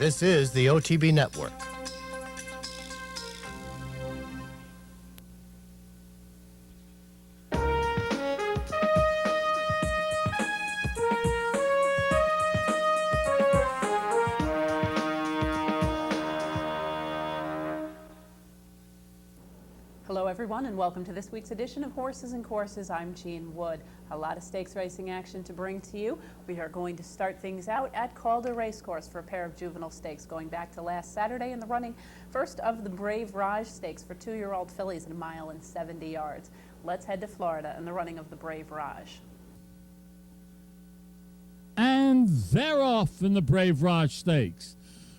This is the OTB Network. Hello everyone and welcome to this week's edition of Horses and Courses. I'm Jean Wood. A lot of stakes racing action to bring to you. We are going to start things out at Calder Racecourse for a pair of juvenile stakes going back to last Saturday in the running first of the Brave Raj Stakes for 2-year-old fillies at 1 mile and 70 yards. Let's head to Florida and the running of the Brave Raj. And they're off in the Brave Raj Stakes.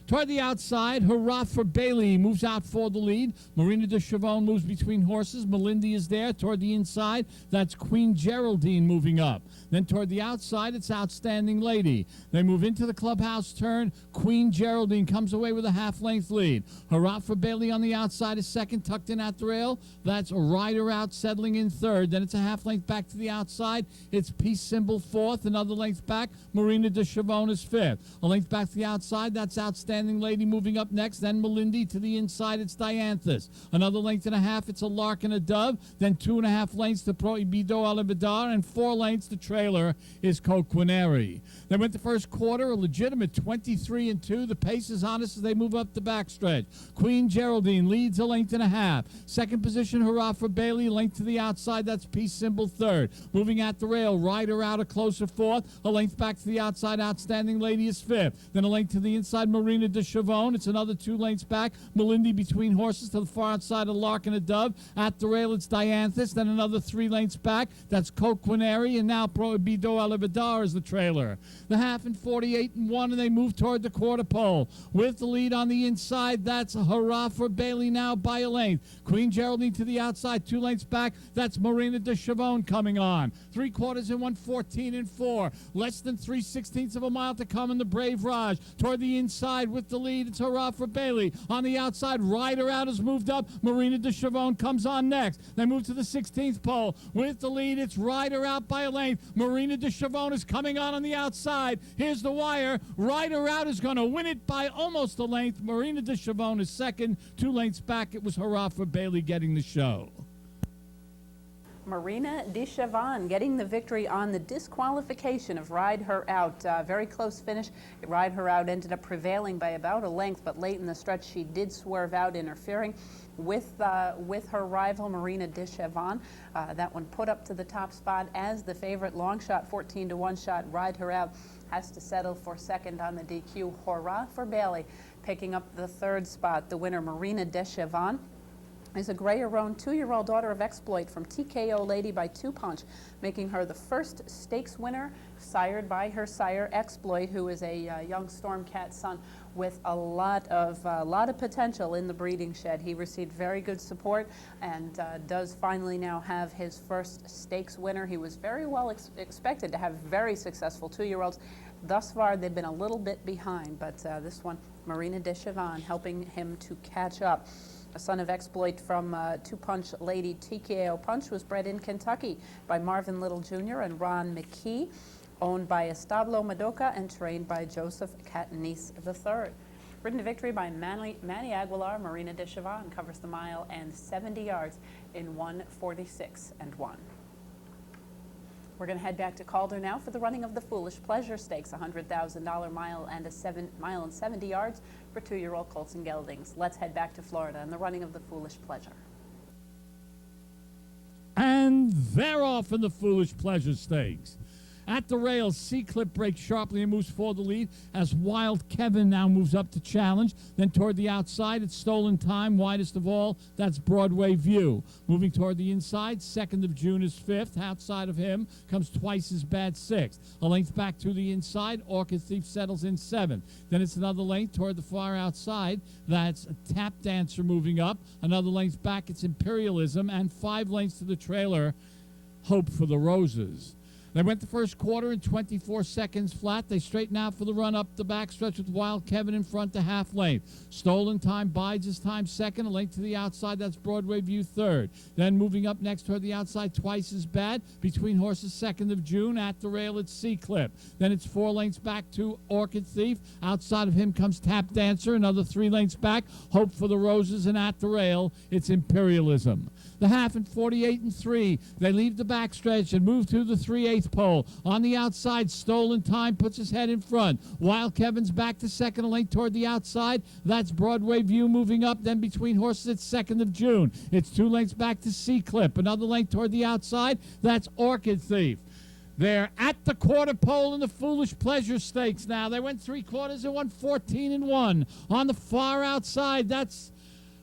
Toward the outside, Hurrah for Bailey moves out for the lead. Marina de Chavon moves between horses. Melindy is there. Toward the inside, that's Queen Geraldine moving up. Then toward the outside, it's Outstanding Lady. They move into the clubhouse turn. Queen Geraldine comes away with a half-length lead. Hurrah for Bailey on the outside is second, tucked in at the rail. That's Rider Out settling in third. Then it's a half-length back to the outside. It's Peace Symbol fourth. Another length back. Marina de Chavon is fifth. A length back to the outside, that's Outstanding Lady moving up next. Then Melindy to the inside, it's Dianthus. Another length and a half, it's a Lark and a Dove. Then 2.5 lengths to Prohibido Alibadar, and 4 lengths to trailer is Coquineri. They went the first quarter, a legitimate 23-2. The pace is honest as they move up the backstretch. Queen Geraldine leads a length and a half. Second position, Hurrah for Bailey, length to the outside, that's Peace Symbol third. Moving at the rail, Rider Out a closer fourth. A length back to the outside, Outstanding Lady is fifth. Then a length to the inside, Marina de Chavon. It's another 2 lengths back. Melindy between horses to the far outside, a Lark and a Dove. At the rail, it's Dianthus. Then another 3 lengths back. That's Coquineri. And now Prohibido Alibadar is the trailer. The half in 48-1, and they move toward the quarter pole. With the lead on the inside, that's Hurrah for Bailey now by a length. Queen Geraldine to the outside, 2 lengths back. That's Marina de Chavon coming on. 3 quarters in 1:14-4. Less than 3/16 of a mile to come in the Brave Raj. Toward the inside with the lead, it's Hurrah for Bailey. On the outside, Rider Out has moved up. Marina de Chavon comes on next. They move to the 16th pole. With the lead, it's Rider Out by a length. Marina de Chavon is coming on the outside. Here's the wire. Rider Out is going to win it by almost a length. Marina de Chavon is second. 2 lengths back, it was Hurrah for Bailey getting the show. Marina de Chavon getting the victory on the disqualification of Ride Her Out. Very close finish. Ride Her Out ended up prevailing by about a length, but late in the stretch she did swerve out, interfering with her rival Marina de Chavon. That one put up to the top spot as the favorite. Long shot, 14-1 shot. Ride Her Out has to settle for second on the DQ. Hurrah for Bailey picking up the third spot. The winner, Marina de Chavon, is a Gray-Aroan 2-year-old daughter of Exploit from TKO Lady by 2 Punch, making her the first stakes winner sired by her sire Exploit, who is a young Stormcat son with a lot of potential in the breeding shed. He received very good support and does finally now have his first stakes winner. He was very well expected to have very successful 2-year-olds. Thus far, they've been a little bit behind, but this one, Marina de Chavon, helping him to catch up. A son of Exploit from 2 Punch Lady TKO Punch was bred in Kentucky by Marvin Little Jr. and Ron McKee, owned by Establo Madoka and trained by Joseph Catanese III. Ridden to victory by Manny Aguilar, Marina de Chavon covers the 1 mile and 70 yards in 1:46-1. We're going to head back to Calder now for the running of the Foolish Pleasure Stakes, $100,000 mile and 7 mile and 70 yards for 2-year-old colts and geldings. Let's head back to Florida and the running of the Foolish Pleasure. And they're off in the Foolish Pleasure Stakes. At the rails, C-Clip breaks sharply and moves for the lead as Wild Kevin now moves up to challenge. Then toward the outside, it's Stolen Time, widest of all. That's Broadway View. Moving toward the inside, 2nd of June is 5th. Outside of him comes Twice as Bad 6th. A length back to the inside, Orchid Thief settles in 7th. Then it's another length toward the far outside. That's Tap Dancer moving up. Another length back, it's Imperialism. And 5 lengths to the trailer, Hope for the Roses. They went the first quarter in 24 seconds flat. They straighten out for the run up the backstretch with Wild Kevin in front to half length. Stolen Time bides his time second. A length to the outside, that's Broadway View third. Then moving up next toward the outside, Twice as Bad. Between horses, 2nd of June. At the rail, it's Sea Clip. Then it's 4 lengths back to Orchid Thief. Outside of him comes Tap Dancer. Another 3 lengths back, Hope for the Roses. And at the rail, it's Imperialism. The half in 48 and 3. They leave the backstretch and move to the 3/8 pole. On the outside, Stolen Time puts his head in front. Wild Kevin's back to second, a length toward the outside. That's Broadway View moving up. Then between horses, it's 2nd of June. It's 2 lengths back to Sea Clip. Another length toward the outside. That's Orchid Thief. They're at the quarter pole in the Foolish Pleasure Stakes now. They went 3 quarters and won 14 and 1. On the far outside, that's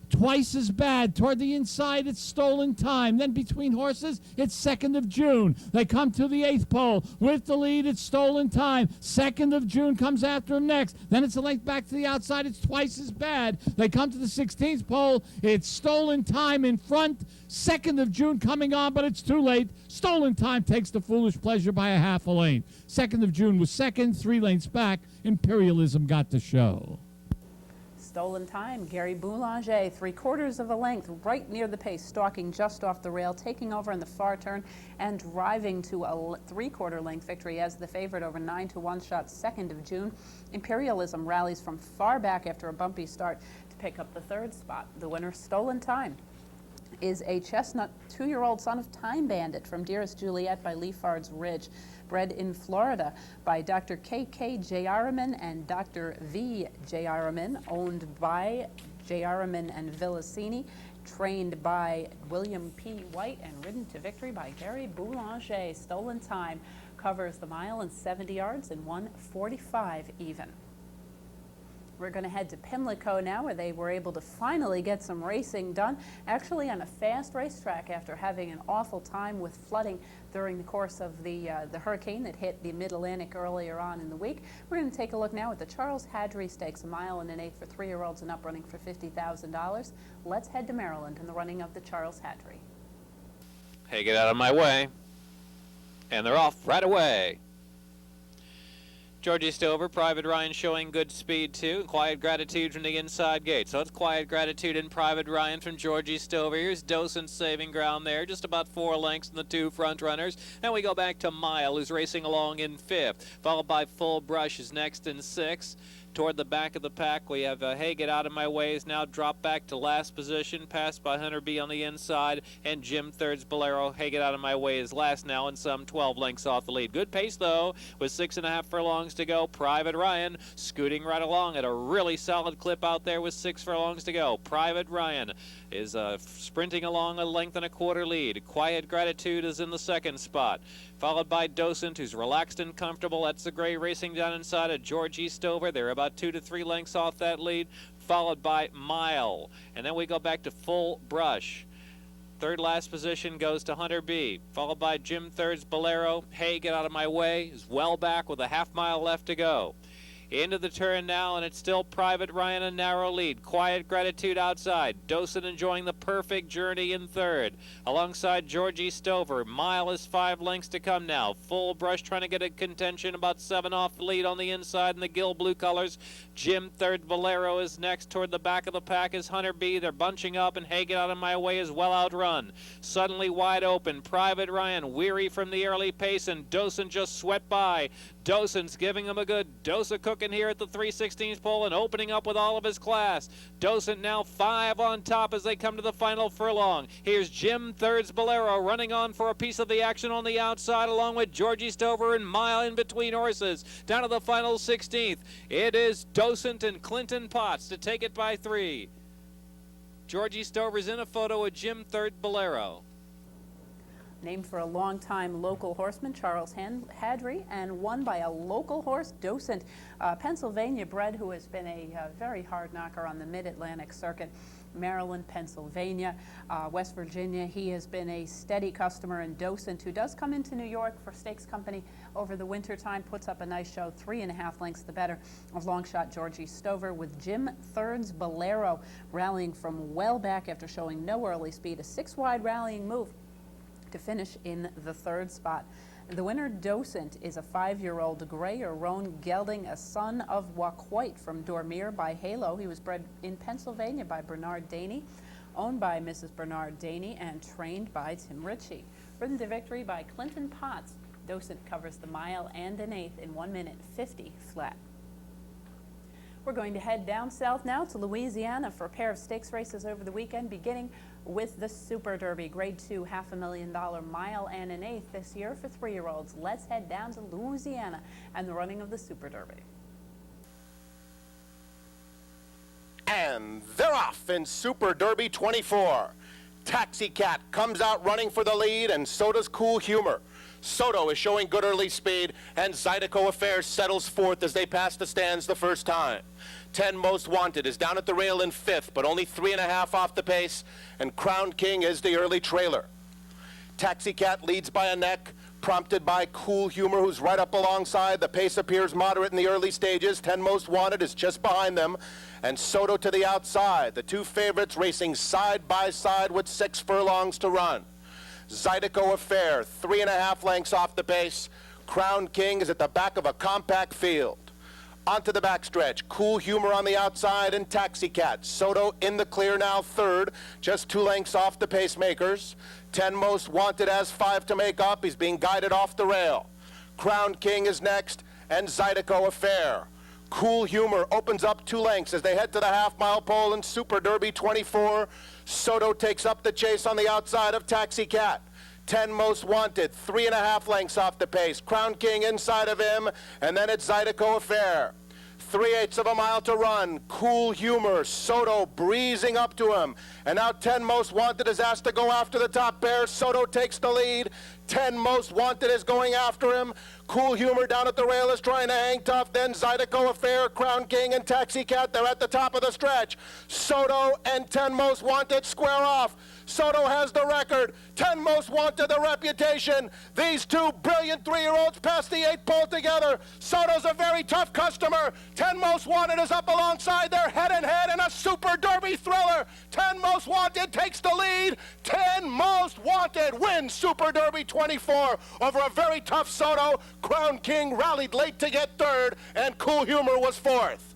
Twice as Bad. Toward the inside, it's Stolen Time. Then between horses, it's 2nd of June. They come to the 8th pole. With the lead, it's Stolen Time. 2nd of June comes after him next. Then it's a length back to the outside. It's Twice as Bad. They come to the 16th pole. It's Stolen Time in front. 2nd of June coming on, but it's too late. Stolen Time takes the Foolish Pleasure by a half a length. 2nd of June was second, 3 lengths back. Imperialism got the show. Stolen Time, Gary Boulanger, 3/4 of a length, right near the pace, stalking just off the rail, taking over in the far turn and driving to a 3/4 length victory as the favorite over 9-1 shot 2nd of June. Imperialism rallies from far back after a bumpy start to pick up the 3rd spot. The winner, Stolen Time, is a chestnut 2-year-old son of Time Bandit from Dearest Juliet by Leafard's Ridge, bred in Florida by Dr. K.K. Jayaraman and Dr. V. Jayaraman, owned by Jayaraman and Villasini, trained by William P. White, and ridden to victory by Gary Boulanger. Stolen Time covers the mile in 70 yards in 1:45 even. We're going to head to Pimlico now, where they were able to finally get some racing done, actually on a fast racetrack after having an awful time with flooding during the course of the hurricane that hit the Mid-Atlantic earlier on in the week. We're going to take a look now at the Charles Hadry Stakes, a mile and an 1/8 for 3-year-olds and up, running for $50,000. Let's head to Maryland in the running of the Charles Hadry. Hey, get out of my way. And they're off right away. Georgie Stover, Private Ryan showing good speed too. Quiet Gratitude from the inside gate. So it's Quiet Gratitude and Private Ryan from Georgie Stover. Here's Docent saving ground there, just about 4 lengths in the 2 front runners. And we go back to Mile, who's racing along in 5th. Followed by Full Brush is next in 6th. Toward the back of the pack, we have Hey, Get Out of My Way is now dropped back to last position, passed by Hunter B on the inside, and Jim Third's Bolero. Hey, Get Out of My Way is last now and some 12 lengths off the lead. Good pace, though, with 6.5 furlongs to go. Private Ryan scooting right along at a really solid clip out there with 6 furlongs to go. Private Ryan is sprinting along a 1.25 lead. Quiet Gratitude is in the 2nd spot, followed by Docent, who's relaxed and comfortable. That's the gray racing down inside of Georgie Stover. They're about 2 to 3 lengths off that lead, followed by Mile. And then we go back to Full Brush. 3rd last position goes to Hunter B, followed by Jim Third's Bolero. Hey, Get Out of My Way is well back with a half mile left to go. Into the turn now, and it's still Private Ryan, a narrow lead. Quiet Gratitude outside. Docent enjoying the perfect journey in 3rd. Alongside Georgie Stover. Mile is 5 lengths to come now. Full Brush trying to get a contention, about 7 off the lead on the inside in the Gill blue colors. Jim Third Bolero is next. Toward the back of the pack is Hunter B. They're bunching up, and Hey, Get Out of My Way is well outrun. Suddenly wide open. Private Ryan weary from the early pace, and Docent just swept by. Docent's giving him a good dose of cooking here at the 3/16 pole and opening up with all of his class. Docent now 5 on top as they come to the final furlong. Here's Jim Third's Bolero running on for a piece of the action on the outside, along with Georgie Stover and Mile in between horses. Down to the final 16th. It is Docent and Clinton Potts to take it by 3. Georgie Stover's in a photo with Jim Third Bolero. Named for a longtime local horseman, Charles Hadry, and won by a local horse, Docent, Pennsylvania bred, who has been a very hard knocker on the Mid-Atlantic circuit. Maryland, Pennsylvania, West Virginia. He has been a steady customer, and Docent, who does come into New York for Stakes Company over the winter time, puts up a nice show, 3.5 lengths the better of long shot Georgie Stover, with Jim Third's Bolero rallying from well back after showing no early speed, a 6-wide rallying move to finish in the 3rd spot. The winner, Docent, is a 5-year-old gray or roan gelding, a son of Waquoit from Dormir by Halo. He was bred in Pennsylvania by Bernard Daney, owned by Mrs. Bernard Daney, and trained by Tim Ritchie. Ridden to victory by Clinton Potts, Docent covers the mile and an eighth in 1 minute 50 flat. We're going to head down south now to Louisiana for a pair of stakes races over the weekend, beginning with the Super Derby, Grade 2, $500,000 mile and an eighth this year for 3-year-olds. Let's head down to Louisiana and the running of the Super Derby. And they're off in Super Derby 24. Taxi Cat comes out running for the lead, and so does Cool Humor. Soto is showing good early speed, and Zydeco Affair settles fourth as they pass the stands the first time. 10 Most Wanted is down at the rail in fifth, but only 3.5 off the pace, and Crown King is the early trailer. Taxi Cat leads by a neck, prompted by Cool Humor, who's right up alongside. The pace appears moderate in the early stages. 10 Most Wanted is just behind them, and Soto to the outside. The two favorites racing side by side with 6 furlongs to run. Zydeco Affair, 3.5 lengths off the pace. Crown King is at the back of a compact field. Onto the backstretch, Cool Humor on the outside and Taxi Cat. Soto in the clear now, third, just 2 lengths off the pacemakers. 10 Most Wanted has 5 to make up. He's being guided off the rail. Crown King is next, and Zydeco Affair. Cool Humor opens up 2 lengths as they head to the half-mile pole in Super Derby 24. Soto takes up the chase on the outside of Taxi Cat. 10 Most Wanted, 3.5 lengths off the pace. Crown King inside of him, and then it's Zydeco Affair. 3/8 of a mile to run. Cool Humor, Soto breezing up to him. And now 10 Most Wanted is asked to go after the top pair. Soto takes the lead. 10 Most Wanted is going after him. Cool Humor down at the rail is trying to hang tough. Then Zydeco Affair, Crown King, and Taxi Cat, they're at the top of the stretch. Soto and 10 Most Wanted square off. Soto has the record. 10 Most Wanted the reputation. These two brilliant 3-year-olds pass the 8 pole together. Soto's a very tough customer. 10 Most Wanted is up alongside. They're head and head in a Super Derby thriller. 10 Most Wanted takes the lead. 10 Most Wanted wins Super Derby 24 over a very tough Soto. Crown King rallied late to get third, and Cool Humor was fourth.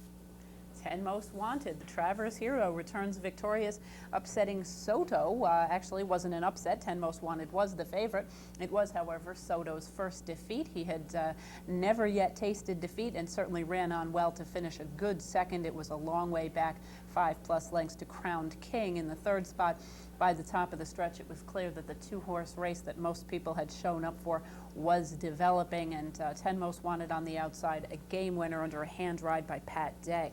10 Most Wanted, the Travers hero, returns victorious, upsetting Soto. Actually, wasn't an upset. 10 Most Wanted was the favorite. It was, however, Soto's first defeat. He had never yet tasted defeat and certainly ran on well to finish a good second. It was a long way back, 5+ lengths to Crown King in the third spot. By the top of the stretch, it was clear that the 2-horse race that most people had shown up for was developing, and 10 Most Wanted on the outside, a game winner under a hand ride by Pat Day.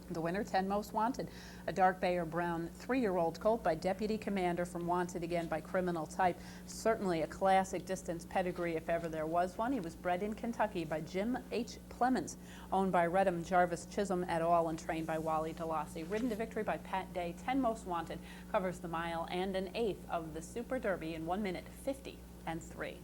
The winner, 10 Most Wanted, a dark bay or brown 3-year-old colt by Deputy Commander from Wanted Again by Criminal Type. Certainly a classic distance pedigree if ever there was one. He was bred in Kentucky by Jim H. Clemens, owned by Redham Jarvis Chisholm et al. And trained by Wally DeLassy. Ridden to victory by Pat Day, 10 Most Wanted covers the mile and an eighth of the Super Derby in 1 minute 50 and 3.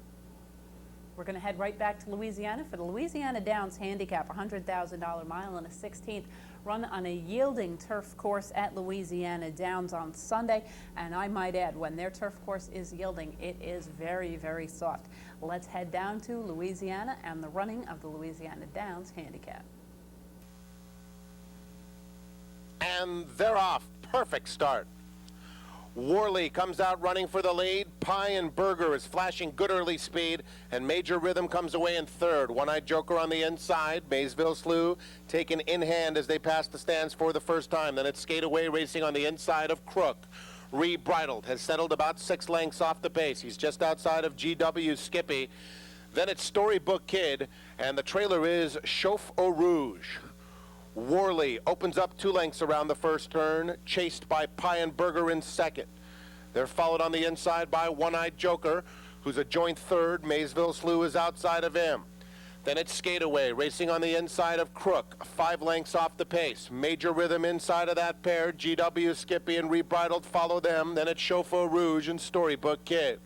We're going to head right back to Louisiana for the Louisiana Downs Handicap, $100,000 mile and a 16th, run on a yielding turf course at Louisiana Downs on Sunday. And I might add, when their turf course is yielding, it is very, very soft. Let's head down to Louisiana and the running of the Louisiana Downs Handicap. And they're off. Perfect start. Worley comes out running for the lead. Pie and Burger is flashing good early speed, and Major Rhythm comes away in third. One-Eyed Joker on the inside. Maysville Slew taken in hand as they pass the stands for the first time. Then it's Skate Away racing on the inside of Crook. Rebridled has settled about 6 lengths off the pace. He's just outside of GW Skippy. Then it's Storybook Kid, and the trailer is Chauffe Au Rouge. Worley opens up 2 lengths around the first turn, chased by Pie and Burger in second. They're followed on the inside by One-Eyed Joker, who's a joint third. Maysville Slew is outside of him. Then it's Skate Away, racing on the inside of Crook, 5 lengths off the pace. Major Rhythm inside of that pair. GW Skippy and Rebridled follow them. Then it's Chauffe Au Rouge and Storybook Kid.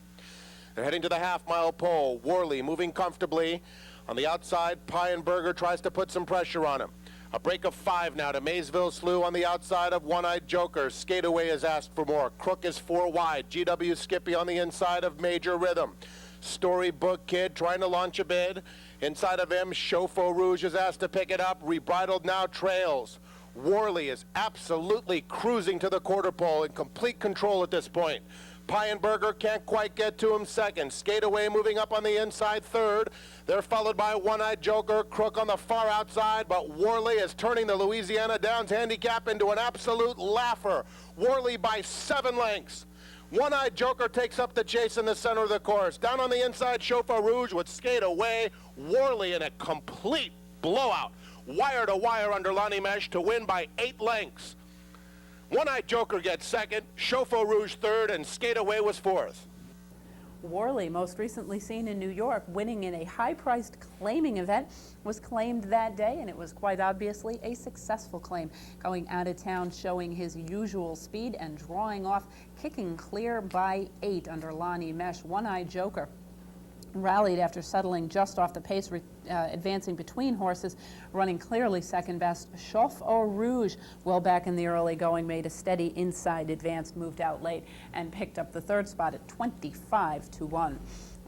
They're heading to the half-mile pole. Worley moving comfortably. On the outside, Pie and Burger tries to put some pressure on him. A break of 5 now to Maysville Slew on the outside of One-Eyed Joker. Skate Away has asked for more. Crook is 4 wide. GW Skippy on the inside of Major Rhythm. Storybook Kid trying to launch a bid. Inside of him, Chauffeur Rouge is asked to pick it up. Rebridled now trails. Worley is absolutely cruising to the quarter pole in complete control at this point. Pyenberger can't quite get to him second. Skate Away moving up on the inside third. They're followed by One-Eyed Joker, Crook on the far outside, but Worley is turning the Louisiana Downs handicap into an absolute laugher. Worley by 7 lengths. One-Eyed Joker takes up the chase in the center of the course. Down on the inside, Chauffeur Rouge would Skate Away. Worley in a complete blowout. Wire to wire under Lonnie Mesh to win by 8 lengths. One-Eyed Joker gets second, Chauffeur Rouge third, and Skate Away was fourth. Worley, most recently seen in New York, winning in a high-priced claiming event, was claimed that day, and it was quite obviously a successful claim. Going out of town, showing his usual speed and drawing off, kicking clear by 8 under Lonnie Mesh. One-Eyed Joker rallied after settling just off the pace, advancing between horses, running clearly second best. Chauffeur Rouge, well back in the early going, made a steady inside advance, moved out late, and picked up the third spot at 25-1.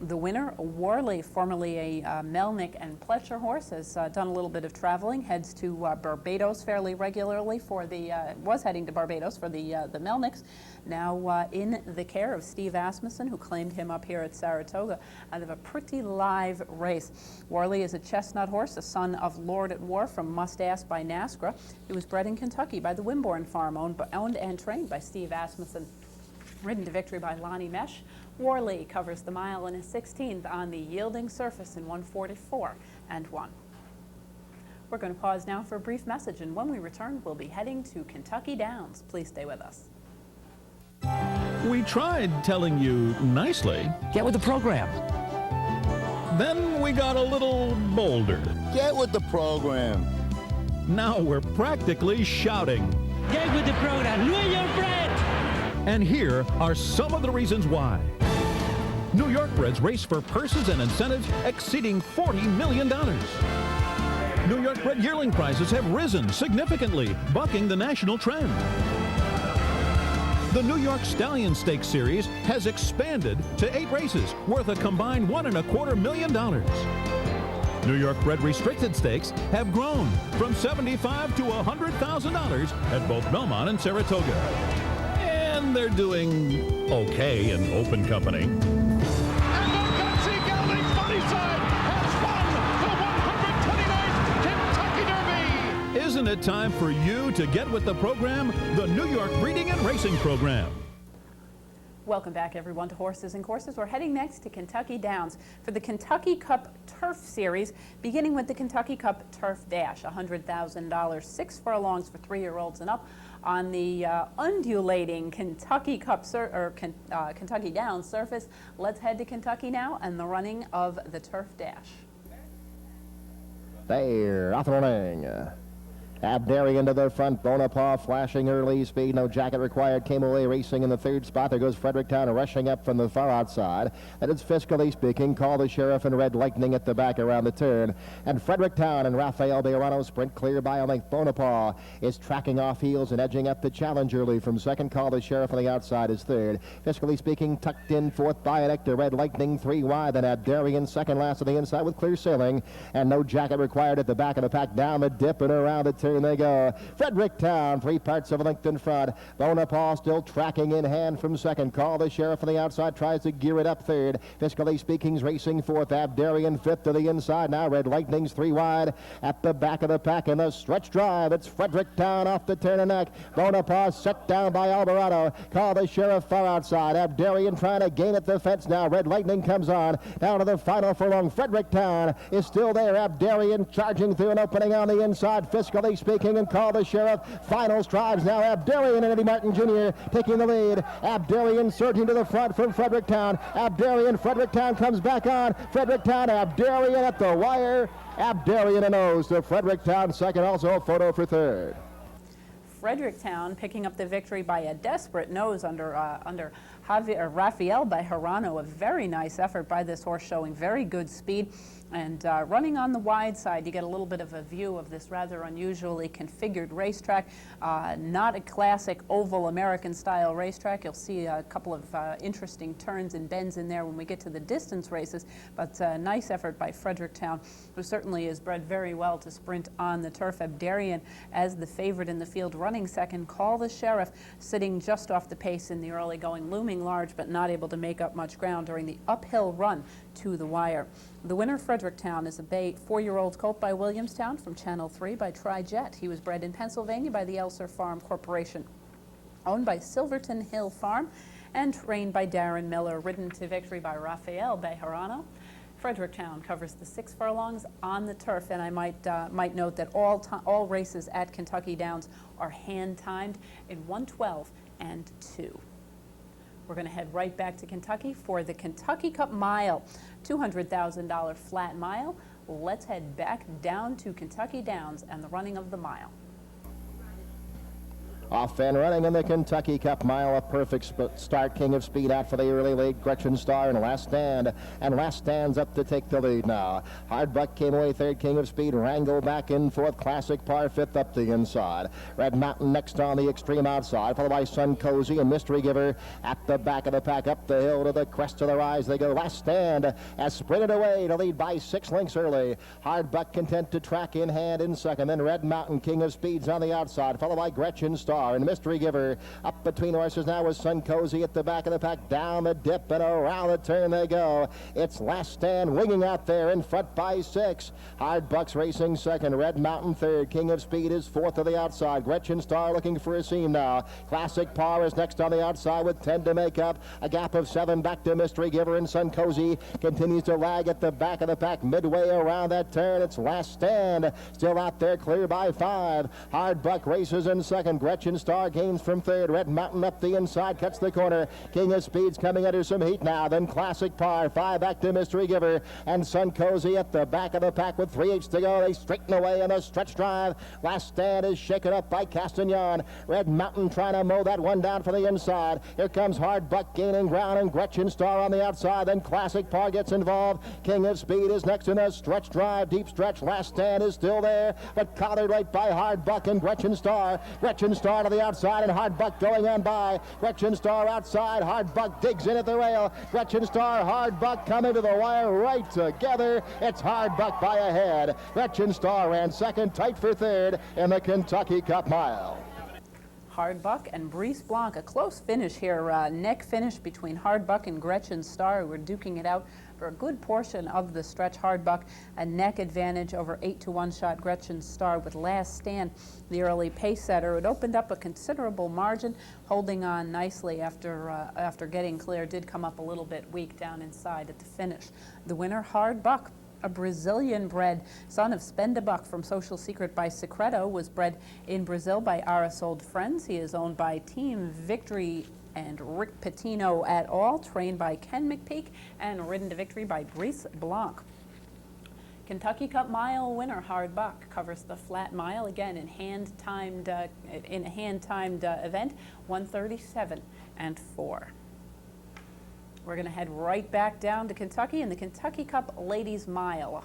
The winner, Worley, formerly a Melnick and Pletcher horse, has done a little bit of traveling, heads to Barbados fairly regularly for the, was heading to Barbados for the Melnicks, now in the care of Steve Asmussen, who claimed him up here at Saratoga out of a pretty live race. Worley is a chestnut horse, a son of Lord at War from Must Ask by NASCRA. He was bred in Kentucky by the Wimborne Farm, owned and trained by Steve Asmussen. Ridden to victory by Lonnie Mesh. Worley covers the mile in a 16th on the yielding surface in 1:44 and 1. We're going to pause now for a brief message, and when we return, we'll be heading to Kentucky Downs. Please stay with us. We tried telling you nicely. Get with the program. Then we got a little bolder. Get with the program. Now we're practically shouting. Get with the program. Know your brand. And here are some of the reasons why. New York breds race for purses and incentives exceeding $40 million. New York bred yearling prices have risen significantly, bucking the national trend. The New York Stallion Stakes Series has expanded to 8 races worth a combined $1.25 million. New York bred restricted stakes have grown from $75,000 to $100,000 at both Belmont and Saratoga. And they're doing okay in open company. And Montgomery Gelding's Funny Side has won the 129th Kentucky Derby. Isn't it time for you to get with the program, the New York Breeding and Racing Program? Welcome back, everyone, to Horses and Courses. We're heading next to Kentucky Downs for the Kentucky Cup Turf Series, beginning with the Kentucky Cup Turf Dash, $100,000, 6 furlongs for 3-year-olds and up on the undulating Kentucky Cup Kentucky Downs surface. Let's head to Kentucky now and the running of the Turf Dash. There, off the running. Abdarian to the front, Bonaparte flashing early speed, no jacket required, came away racing in the 3rd spot. There goes Fredericktown rushing up from the far outside. And it's Fiscally Speaking, Call the Sheriff and Red Lightning at the back around the turn. And Fredericktown and Rafael Bejarano sprint clear by a length. Bonaparte is tracking off heels and edging up the challenge early from second. Call the Sheriff on the outside is third. Fiscally Speaking tucked in fourth by an Ector. Red Lightning 3 wide, then Abdarian second last on the inside with clear sailing. And no jacket required at the back of the pack. Down the dip and around the turn they go. Fredericktown, 3 parts of a length in front. Bonaparte still tracking in hand from second. Call the Sheriff on the outside, tries to gear it up third. Fiscally Speaking's racing fourth. Abdarian fifth to the inside. Now Red Lightning's 3 wide at the back of the pack in the stretch drive. It's Fredericktown off the turn and neck. Bonaparte set down by Alvarado. Call the Sheriff far outside. Abdarian trying to gain at the fence now. Red Lightning comes on down to the final furlong. Fredericktown is still there. Abdarian charging through an opening on the inside. Fiscally Speaking and Call the Sheriff. Final strides now. Abdarian and Eddie Martin Jr. taking the lead. Abdarian surging to the front from Fredericktown. Abdarian, Fredericktown comes back on. Fredericktown, Abdarian at the wire. Abdarian a nose to Fredericktown second. Also a photo for third. Fredericktown picking up the victory by a desperate nose under Rafael Bejarano, a very nice effort by this horse, showing very good speed. And running on the wide side, you get a little bit of a view of this rather unusually configured racetrack. Not a classic oval American-style racetrack. You'll see a couple of interesting turns and bends in there when we get to the distance races, but nice effort by Fredericktown, who certainly is bred very well to sprint on the turf. Abdarian as the favorite in the field, running second. Call the Sheriff sitting just off the pace in the early going, looming large, but not able to make up much ground during the uphill run to the wire. The winner, Fredericktown, is a bay 4-year-old colt by Williamstown from Channel 3 by Tri-Jet. He was bred in Pennsylvania by the Elser Farm Corporation, owned by Silverton Hill Farm, and trained by Darren Miller, ridden to victory by Rafael Bejarano. Fredericktown covers the 6 furlongs on the turf, and I might note that all races at Kentucky Downs are hand-timed in 1:12 and 2. We're going to head right back to Kentucky for the Kentucky Cup Mile, $200,000 flat mile. Let's head back down to Kentucky Downs and the running of the mile. Off and running in the Kentucky Cup Mile, a perfect start. King of Speed out for the early lead. Gretchen Star in Last Stand, and Last Stand's up to take the lead now. Hardbuck came away third. King of Speed, Wrangle back in fourth. Classic Par fifth up the inside. Red Mountain next on the extreme outside, followed by Sun Cozy and Mystery Giver at the back of the pack. Up the hill to the crest of the rise they go. Last Stand has sprinted away to lead by 6 lengths early. Hardbuck content to track in hand in second. Then Red Mountain, King of Speed's on the outside, followed by Gretchen Star and Mystery Giver. Up between horses now with Sun Cozy at the back of the pack. Down the dip and around the turn they go. It's Last Stand winging out there in front by 6. Hardbuck's racing second. Red Mountain third. King of Speed is fourth to the outside. Gretchen Star looking for a seam now. Classic Par is next on the outside with 10 to make up. A gap of 7 back to Mystery Giver, and Sun Cozy continues to lag at the back of the pack. Midway around that turn, it's Last Stand still out there, clear by 5. Hardbuck races in second. Gretchen Star gains from third. Red Mountain up the inside, cuts the corner. King of Speed's coming under some heat now. Then Classic Par, 5 back to Mystery Giver, and Sun Cozy at the back of the pack with 3/8 to go. They straighten away in a stretch drive. Last Stand is shaken up by Castagnon. Red Mountain trying to mow that one down for the inside. Here comes Hardbuck gaining ground, and Gretchen Star on the outside. Then Classic Par gets involved. King of Speed is next in a stretch drive, deep stretch. Last Stand is still there, but collared right by Hardbuck and Gretchen Star. Gretchen Star to the outside, and Hardbuck going on by. Gretchen Star outside. Hardbuck digs in at the rail. Gretchen Star, Hardbuck coming to the wire right together. It's Hardbuck by a head. Gretchen Star ran second, tight for third in the Kentucky Cup Mile. Hardbuck and Brice Blanc, a close finish here, neck finish between Hardbuck and Gretchen Star, who were duking it out for a good portion of the stretch. Hardbuck a neck advantage over 8-1 shot Gretchen Star with Last Stand, the early pace setter. It opened up a considerable margin, holding on nicely after getting clear. Did come up a little bit weak down inside at the finish. The winner, Hardbuck, a Brazilian-bred son of Spendabuck from Social Secret by Secreto, was bred in Brazil by Arasold Friends. He is owned by Team Victory and Rick Pitino et al., trained by Ken McPeak, and ridden to victory by Brice Blanc. Kentucky Cup Mile winner Hardbuck covers the flat mile again in a hand-timed event, 1:37 and 4. We're going to head right back down to Kentucky in the Kentucky Cup Ladies Mile,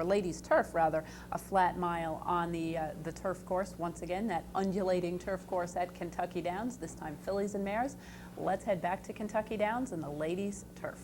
Ladies Turf rather, a flat mile on the turf course. Once again, that undulating turf course at Kentucky Downs, this time fillies and mares. Let's head back to Kentucky Downs and the Ladies Turf.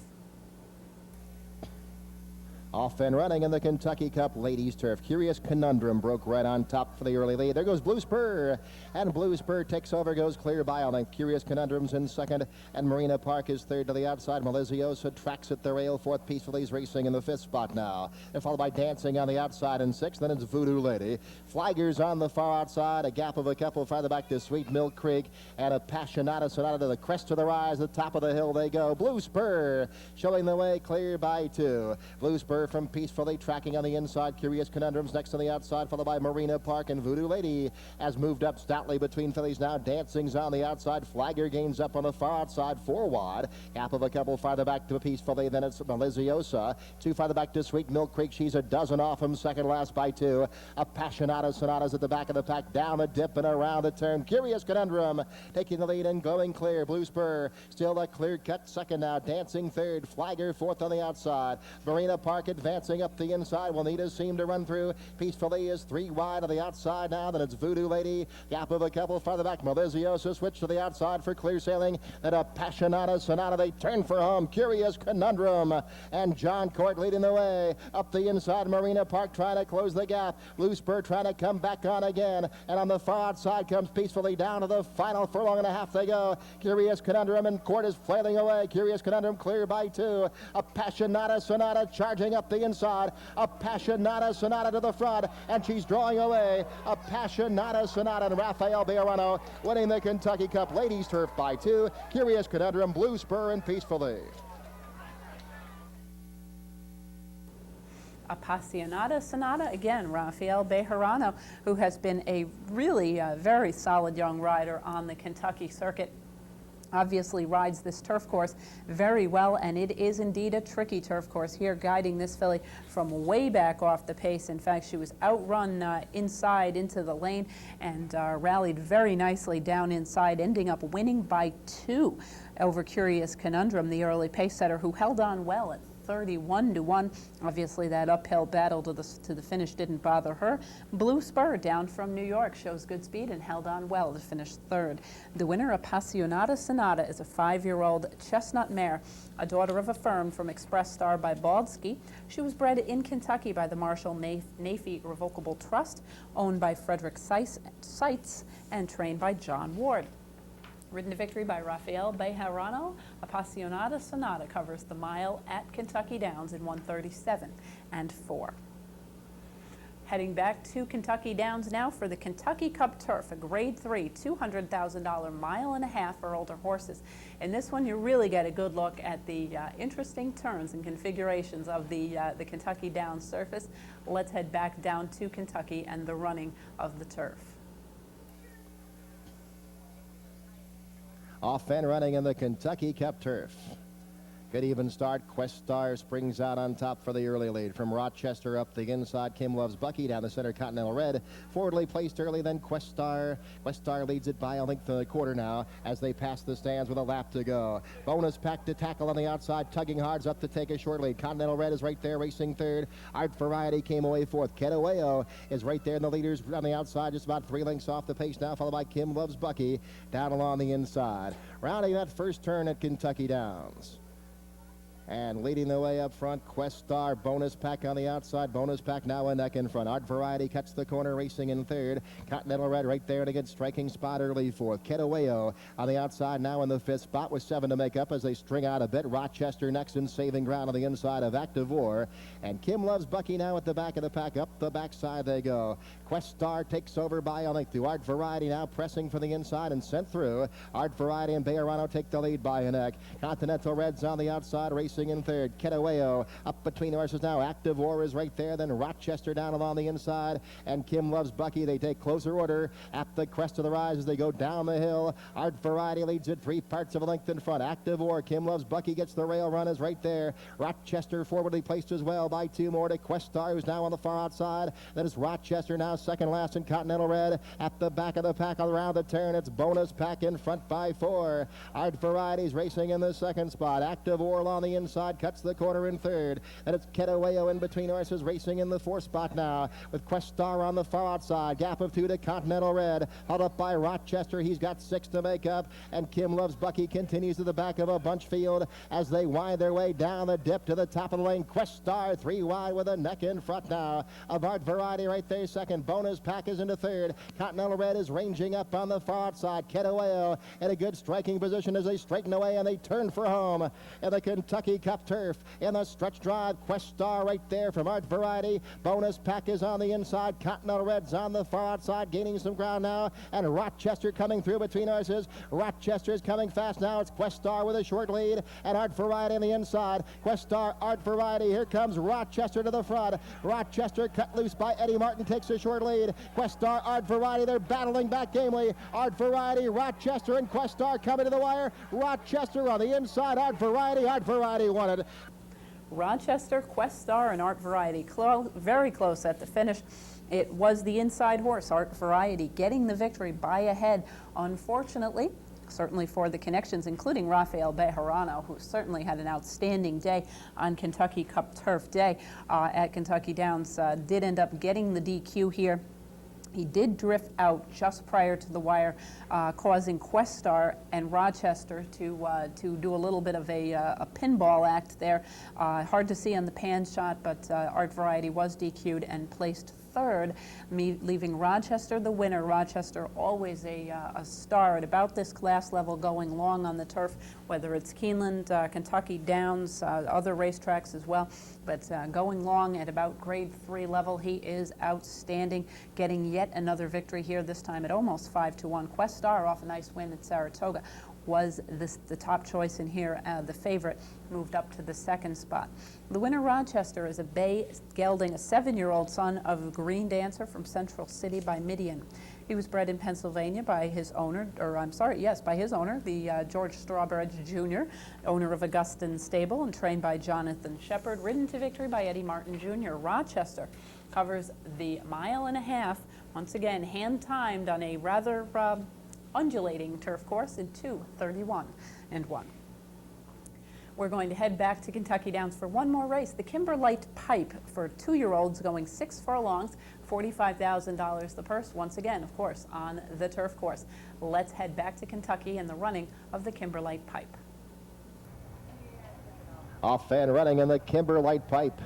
Off and running in the Kentucky Cup Ladies Turf. Curious Conundrum broke right on top for the early lead. There goes Blue Spur, and Blue Spur takes over, goes clear by. I think Curious Conundrum's in second, and Marina Park is third to the outside. Meliziosa tracks at the rail. Fourth, Peacefully's racing in the 5th spot now. They're followed by Dancing on the outside in 6th. Then it's Voodoo Lady. Flaggers on the far outside. A gap of a couple farther back to Sweet Milk Creek, and a Passionata Sonata to the crest of the rise. The top of the hill they go. Blue Spur showing the way, clear by 2. Blue Spur over from Peacefully, tracking on the inside. Curious Conundrums next on the outside, followed by Marina Park, and Voodoo Lady has moved up stoutly between fillies now. Dancing's on the outside. Flagger gains up on the far outside, 4 wide. Gap of a couple farther back to Peacefully, then it's Maliziosa. 2 farther back to Sweet Milk Creek. She's a dozen off him, second last by 2. Appassionata Sonata's at the back of the pack, down the dip and around the turn. Curious Conundrum taking the lead and going clear. Blue Spur still a clear cut second now. Dancing third. Flagger fourth on the outside. Marina Park advancing up the inside. Juanita seem to run through. Peacefully is 3 wide on the outside now. Then it's Voodoo Lady. Gap of a couple farther back. Maliziosa switch to the outside for clear sailing. Then Appassionata Sonata. They turn for home. Curious Conundrum and John Court leading the way. Up the inside, Marina Park trying to close the gap. Blue Spur trying to come back on again. And on the far outside comes Peacefully down to the final furlong and a half they go. Curious Conundrum and Court is flailing away. Curious Conundrum clear by 2. Appassionata Sonata charging up the inside. Appassionata Sonata to the front, and she's drawing away. Appassionata Sonata and Rafael Bejarano winning the Kentucky Cup Ladies Turf by 2. Curious Conundrum, Blue Spur, and Peacefully. Appassionata Sonata, again, Rafael Bejarano, who has been a really very solid young rider on the Kentucky circuit. Obviously rides this turf course very well, and it is indeed a tricky turf course here, guiding this filly from way back off the pace. In fact, she was outrun inside into the lane and rallied very nicely down inside, ending up winning by 2 over Curious Conundrum, the early pace setter, who held on well at 31-1. Obviously, that uphill battle to the finish didn't bother her. Blue Spur, down from New York, shows good speed and held on well to finish 3rd. The winner, Appassionata Sonata, is a 5-year-old chestnut mare, a daughter of a firm from Express Star by Baldsky. She was bred in Kentucky by the Marshall Nafee Revocable Trust, owned by Frederick Seitz, and trained by John Ward. Ridden to victory by Rafael Bejarano, Appassionata Sonata covers the mile at Kentucky Downs in 1:37.4. Heading back to Kentucky Downs now for the Kentucky Cup Turf, a Grade 3, $200,000 mile and a half for older horses. In this one, you really get a good look at the interesting turns and configurations of the Kentucky Downs surface. Let's head back down to Kentucky and the running of the turf. Off and running in the Kentucky Cup Turf. Good even start. Quest Star springs out on top for the early lead. From Rochester up the inside, Kim Loves Bucky down the center, Continental Red. Forwardly placed early, then Quest Star. Quest Star leads it by a length and a quarter now as they pass the stands with a lap to go. Bonus Pack to tackle on the outside. Tugging Hard's up to take a short lead. Continental Red is right there racing 3rd. Art Variety came away 4th. Ketaweo is right there in the leaders on the outside, just about 3 lengths off the pace now, followed by Kim Loves Bucky down along the inside. Rounding that first turn at Kentucky Downs. And leading the way up front, Quest Star. Bonus Pack on the outside. Bonus Pack now a neck in front. Art Variety cuts the corner, racing in 3rd. Continental Red right there in a good striking spot early 4th. Ketaweo on the outside now in the 5th spot with 7 to make up as they string out a bit. Rochester next in saving ground on the inside of Active War. And Kim Loves Bucky now at the back of the pack. Up the backside they go. Quest Star takes over by a length. Art Variety now pressing for the inside and sent through. Art Variety and Bejarano take the lead by a neck. Continental Red's on the outside, racing in 3rd. Ketaweo up between the horses now. Active War is right there. Then Rochester down along the inside. And Kim Loves Bucky. They take closer order at the crest of the rise as they go down the hill. Art Variety leads it 3 parts of a length in front. Active War. Kim Loves Bucky gets the rail run is right there. Rochester forwardly placed as well by 2 more to Quest Star, who's now on the far outside. Then it's Rochester now second last in Continental Red. At the back of the pack around the turn, it's Bonus Pack in front by 4. Art Variety's racing in the 2nd spot. Active War on the inside cuts the corner in 3rd. Then it's Ketaweo in between horses racing in the 4th spot now with Quest Star on the far outside. Gap of 2 to Continental Red. Held up by Rochester. He's got 6 to make up. And Kim Loves Bucky continues to the back of a bunch field as they wind their way down the dip to the top of the lane. Quest Star 3 wide with a neck in front now of Art Variety right there second. Bonus Pack is into third. Continental Red is ranging up on the far outside. Ketaweo in a good striking position as they straighten away and they turn for home. In the Kentucky Cup turf, in the stretch drive, Quest Star right there from Art Variety. Bonus Pack is on the inside. Continental Red's on the far outside, gaining some ground now. And Rochester coming through between horses. Rochester is coming fast now. It's Quest Star with a short lead. And Art Variety on the inside. Quest Star, Art Variety. Here comes Rochester to the front. Rochester cut loose by Eddie Martin, takes a short lead. Quest Star, Art Variety, they're battling back gamely. Art Variety, Rochester, and Quest Star coming to the wire. Rochester on the inside, Art Variety won it. Rochester, Quest Star, and Art Variety. Very close at the finish. It was the inside horse, Art Variety, getting the victory by a head. Unfortunately, certainly for the connections, including Rafael Bejarano, who certainly had an outstanding day on Kentucky Cup Turf Day at Kentucky Downs, did end up getting the DQ here. He did drift out just prior to the wire, causing Quest Star and Rochester to do a little bit of a pinball act there. Hard to see on the pan shot, but Art Variety was DQ'd and placed third, leaving Rochester the winner. Rochester always a star at about this class level, going long on the turf, whether it's Keeneland, Kentucky Downs, other racetracks as well. But going long at about grade 3 level, he is outstanding, getting yet another victory here, this time at almost 5-1. Quest Star off a nice win at Saratoga was the top choice in here. The favorite moved up to the second spot. The winner, Rochester, is a bay gelding, a 7-year-old son of Green Dancer from Central City by Midian. He was bred in Pennsylvania by his owner, by his owner, the George Strawbridge Jr., owner of Augustin Stable, and trained by Jonathan Shepard, ridden to victory by Eddie Martin Jr. Rochester covers the 1.5 miles, once again hand-timed on a rather undulating turf course in 2:31 and 1. We're going to head back to Kentucky Downs for one more race, the Kimberlite Pipe for 2-year-olds going 6 furlongs, $45,000 the purse, once again, of course, on the turf course. Let's head back to Kentucky and the running of the Kimberlite Pipe. Off and running in the Kimberlite Pipe.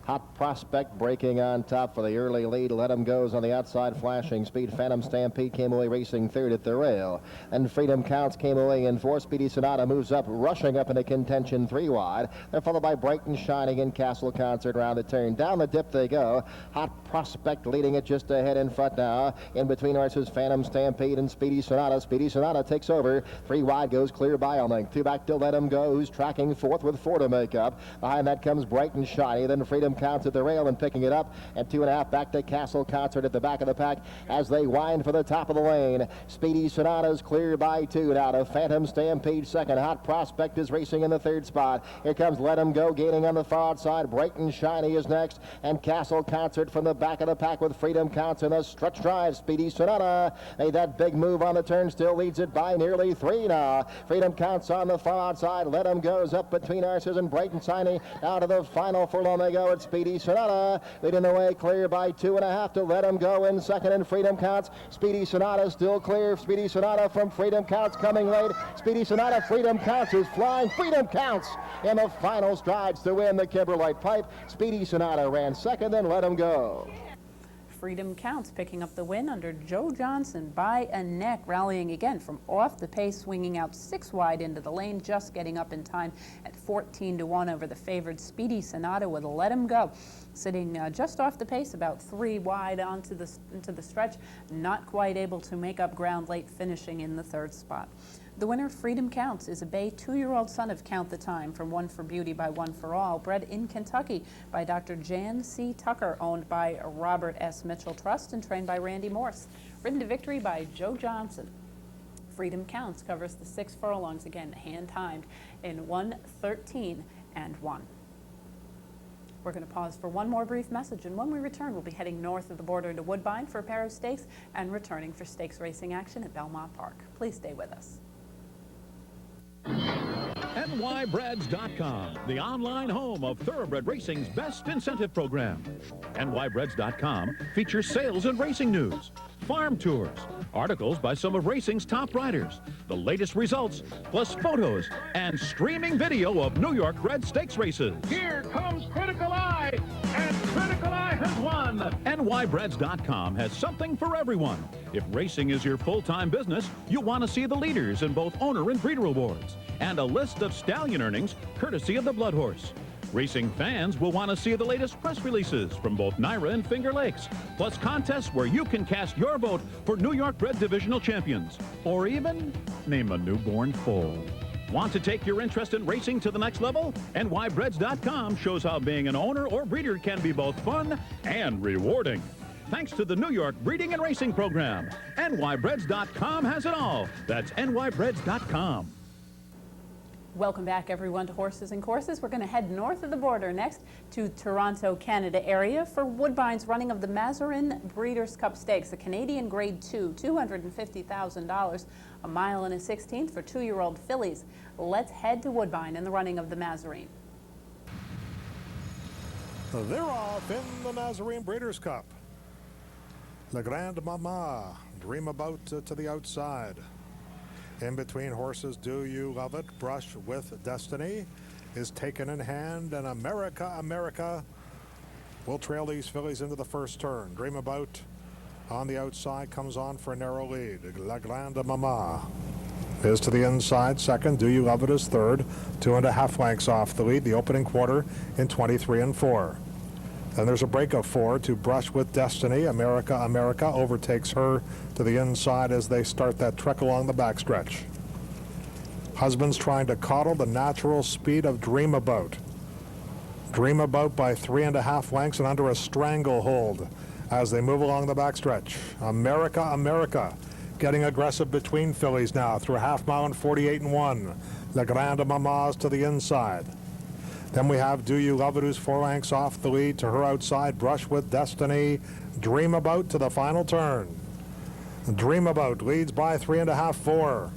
Hot Prospect breaking on top for the early lead. Let Him Goes on the outside, flashing speed. Phantom Stampede came away racing third at the rail. And Freedom Counts came away in fourth. Speedy Sonata moves up, rushing up into contention 3 wide. They're followed by Brighton Shining and Castle Concert around the turn. Down the dip they go. Hot Prospect leading it just ahead in front now. In between horses, Phantom Stampede and Speedy Sonata. Speedy Sonata takes over. 3 wide goes clear by a length. 2 back to Let Him Go, who's tracking fourth with 4 to make up. Behind that comes Brighton Shiny. Then Freedom Counts at the rail and picking it up, and 2.5 back to Castle Concert at the back of the pack as they wind for the top of the lane. Speedy Sonata's clear by 2 now to Phantom Stampede second. Hot Prospect is racing in the third spot. Here comes Let Him Go gaining on the far outside. Brighton Shiny is next, and Castle Concert from the back of the pack with Freedom Counts in a stretch drive. Speedy Sonata made that big move on the turn, still leads it by nearly 3 now. Freedom Counts on the far outside. Let Him Go's up between horses, and Brighton Shiny out of the final furlong they go. It's Speedy Sonata leading the way, clear by 2.5 to Let Him Go in second, and Freedom Counts. Speedy Sonata still clear. Speedy Sonata from Freedom Counts coming late. Speedy Sonata, Freedom Counts is flying. Freedom Counts in the final strides to win the Kimberlite Pipe. Speedy Sonata ran second, then Let Him Go. Freedom Counts picking up the win under Joe Johnson by a neck, rallying again from off the pace, swinging out 6 wide into the lane, just getting up in time at 14-1 over the favored Speedy Sonata with Let Him Go, sitting just off the pace, about 3 wide into the stretch, not quite able to make up ground late, finishing in the third spot. The winner, Freedom Counts, is a bay 2-year-old son of Count the Time from One for Beauty by One for All, bred in Kentucky by Dr. Jan C. Tucker, owned by Robert S. Mitchell Trust and trained by Randy Morse. Ridden to victory by Joe Johnson. Freedom Counts covers the 6 furlongs, again hand-timed, in 1:13 and 1. We're going to pause for one more brief message, and when we return, we'll be heading north of the border to Woodbine for a pair of stakes and returning for stakes racing action at Belmont Park. Please stay with us. NYBreds.com, the online home of Thoroughbred Racing's best incentive program. NYBreds.com features sales and racing news, farm tours, articles by some of racing's top riders, the latest results, plus photos and streaming video of New York Bred Stakes races. Here comes Critical Eye, and Critical Eye has won. NYBreads.com has something for everyone. If racing is your full-time business, you want to see the leaders in both owner and breeder awards, and a list of stallion earnings courtesy of the Blood Horse. Racing fans will want to see the latest press releases from both NYRA and Finger Lakes, plus contests where you can cast your vote for New York Bred Divisional Champions, or even name a newborn foal. Want to take your interest in racing to the next level? NYBreads.com shows how being an owner or breeder can be both fun and rewarding. Thanks to the New York Breeding and Racing Program. NYBreads.com has it all. That's NYBreads.com. Welcome back, everyone, to Horses and Courses. We're going to head north of the border next to Toronto, Canada area for Woodbine's running of the Mazarin Breeders' Cup Stakes, the Canadian Grade 2, $250,000, a mile and a 16th for 2-year-old fillies. Let's head to Woodbine in the running of the Mazarin. They're off in the Mazarin Breeders' Cup. La Grande Mama, Dream About to the outside. In between horses, Do You Love It, Brush with Destiny is taken in hand, and America will trail these fillies into the first turn. Dream About on the outside comes on for a narrow lead. La Grande Mama is to the inside second. Do You Love It is third, 2.5 lengths off the lead. The opening quarter in 23-4. Then there's a break of 4 to Brush with Destiny. America overtakes her to the inside as they start that trek along the backstretch. Husband's trying to coddle the natural speed of Dream About. Dream About by 3.5 lengths and under a stranglehold as they move along the backstretch. America getting aggressive between fillies now through a half mile and 48-1. La Grande Mama's to the inside. Then we have Do You Love It, who's 4 lengths off the lead. To her outside, Brush with Destiny. Dream About to the final turn. Dream About leads by 3.5, 4.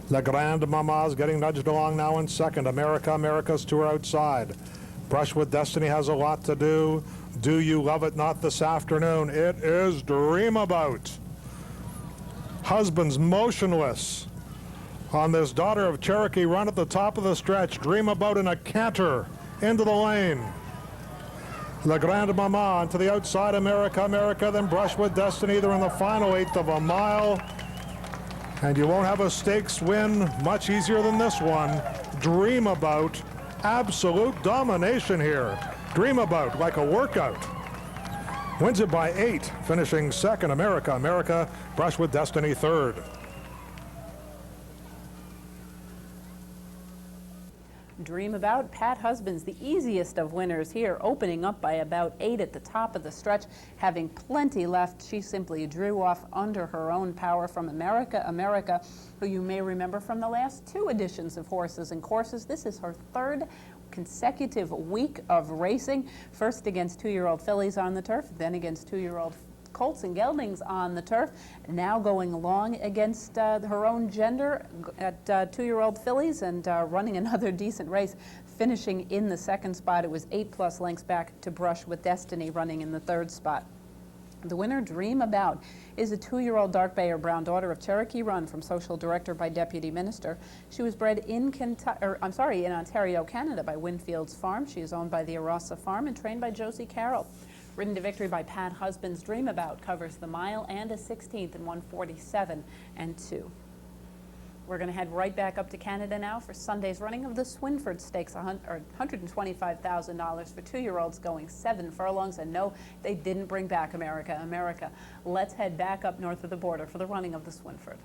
La Grande Mama's getting nudged along now in second. America's to her outside. Brush with Destiny has a lot to do. Do You Love It not this afternoon? It is Dream About. Husband's motionless on this Daughter of Cherokee run at the top of the stretch. Dream About in a canter into the lane. La Grande Mama on to the outside. America, then Brush with Destiny. They're in the final 1/8 of a mile. And you won't have a stakes win much easier than this one. Dream About, absolute domination here. Dream About, like a workout. Wins it by 8, finishing second. America, Brush with Destiny third. Dream About, Pat Husbands, the easiest of winners here, opening up by about 8 at the top of the stretch, having plenty left. She simply drew off under her own power from America, who you may remember from the last 2 editions of Horses and Courses. This is her 3rd consecutive week of racing, first against 2-year-old fillies on the turf, then against 2-year-old colts and geldings on the turf, now going along against her own gender at 2-year-old fillies and running another decent race, finishing in the 2nd spot. It was 8+ lengths back to Brush with Destiny, running in the 3rd spot. The winner, Dream About, is a 2-year-old dark bay or brown daughter of Cherokee Run from Social Director by Deputy Minister. She was bred in Ontario, Canada by Winfield's Farm. She is owned by the Arosa Farm and trained by Josie Carroll. Ridden to victory by Pat Husbands. Dream About covers the mile and a 16th in 1:47.2. We're going to head right back up to Canada now for Sunday's running of the Swinford Stakes, $125,000 for 2-year-olds going 7 furlongs. And no, they didn't bring back America. Let's head back up north of the border for the running of the Swinford.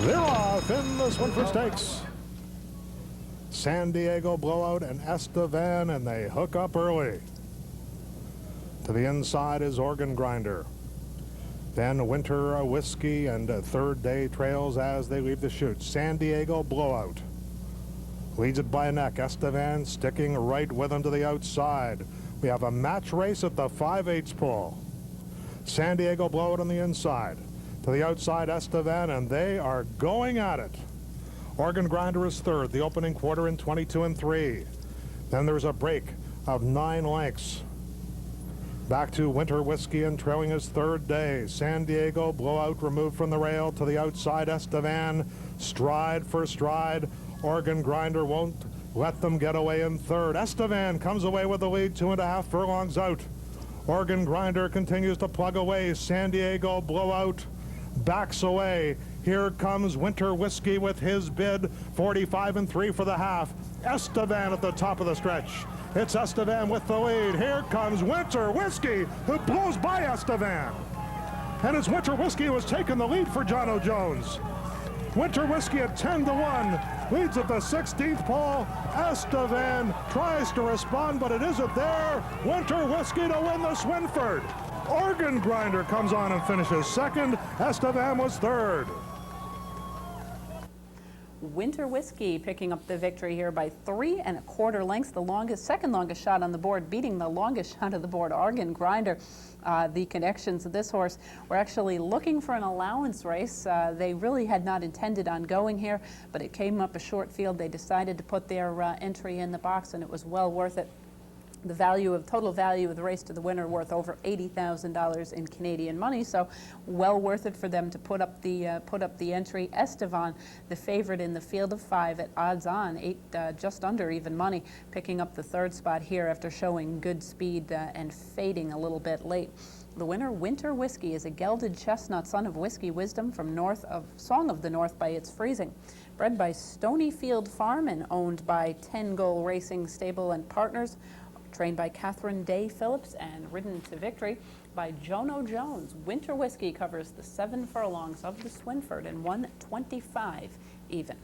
They're off in the Swinford Stakes. San Diego Blowout and Estevan, and they hook up early. To the inside is Organ Grinder. Then Winter Whiskey and Third Day trails as they leave the chute. San Diego Blowout leads it by a neck. Estevan sticking right with him to the outside. We have a match race at the 5/8 pole. San Diego Blowout on the inside. To the outside, Estevan, and they are going at it. Organ Grinder is third, the opening quarter in 22-3. Then there's a break of 9 lengths. Back to Winter Whiskey and trailing his Third Day. San Diego Blowout removed from the rail. To the outside, Estevan, stride for stride. Organ Grinder won't let them get away in third. Estevan comes away with the lead, 2.5 furlongs out. Organ Grinder continues to plug away. San Diego Blowout backs away. Here comes Winter Whiskey with his bid, 45 3 for the half. Estevan at the top of the stretch. It's Estevan with the lead. Here comes Winter Whiskey, who blows by Estevan. And it's Winter Whiskey who has taken the lead for John O'Jones. Winter Whiskey at 10-1, leads at the 16th pole. Estevan tries to respond, but it isn't there. Winter Whiskey to win the Swinford. Organ Grinder comes on and finishes second. Estevan was third. Winter Whiskey picking up the victory here by 3 1/4 lengths, the second longest shot on the board, beating the longest shot of the board, Organ Grinder. The connections of this horse were actually looking for an allowance race. They really had not intended on going here, but it came up a short field. They decided to put their entry in the box, and it was well worth it. The total value of the race to the winner worth over $80,000 in Canadian money, so well worth it for them to put up the entry. Estevan, the favorite in the field of 5 at odds on, just under even money, picking up the third spot here after showing good speed and fading a little bit late. The winner, Winter Whiskey, is a gelded chestnut, son of Whiskey Wisdom from Song of the North by Its Freezing. Bred by Stonyfield Farm and owned by 10 Goal Racing Stable and Partners. Trained by Catherine Day Phillips and ridden to victory by Joan O'Jones. Winter Whiskey covers the 7 furlongs of the Swinford and 1:25 even.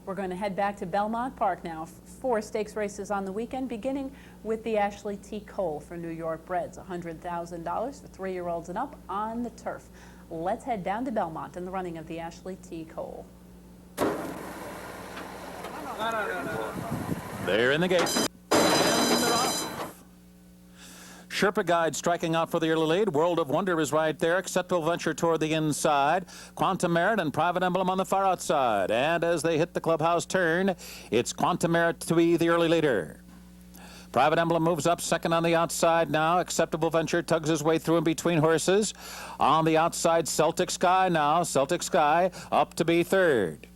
We're going to head back to Belmont Park now. 4 stakes races on the weekend, beginning with the Ashley T. Cole for New York Breds. $100,000 for 3-year-olds and up on the turf. Let's head down to Belmont in the running of the Ashley T. Cole. They're in the gate. And they're off. Sherpa Guide striking out for the early lead. World of Wonder is right there. Acceptable Venture toward the inside. Quantum Merit and Private Emblem on the far outside. And as they hit the clubhouse turn, it's Quantum Merit to be the early leader. Private Emblem moves up second on the outside now. Acceptable Venture tugs his way through in between horses. On the outside, Celtic Sky now. Celtic Sky up to be third.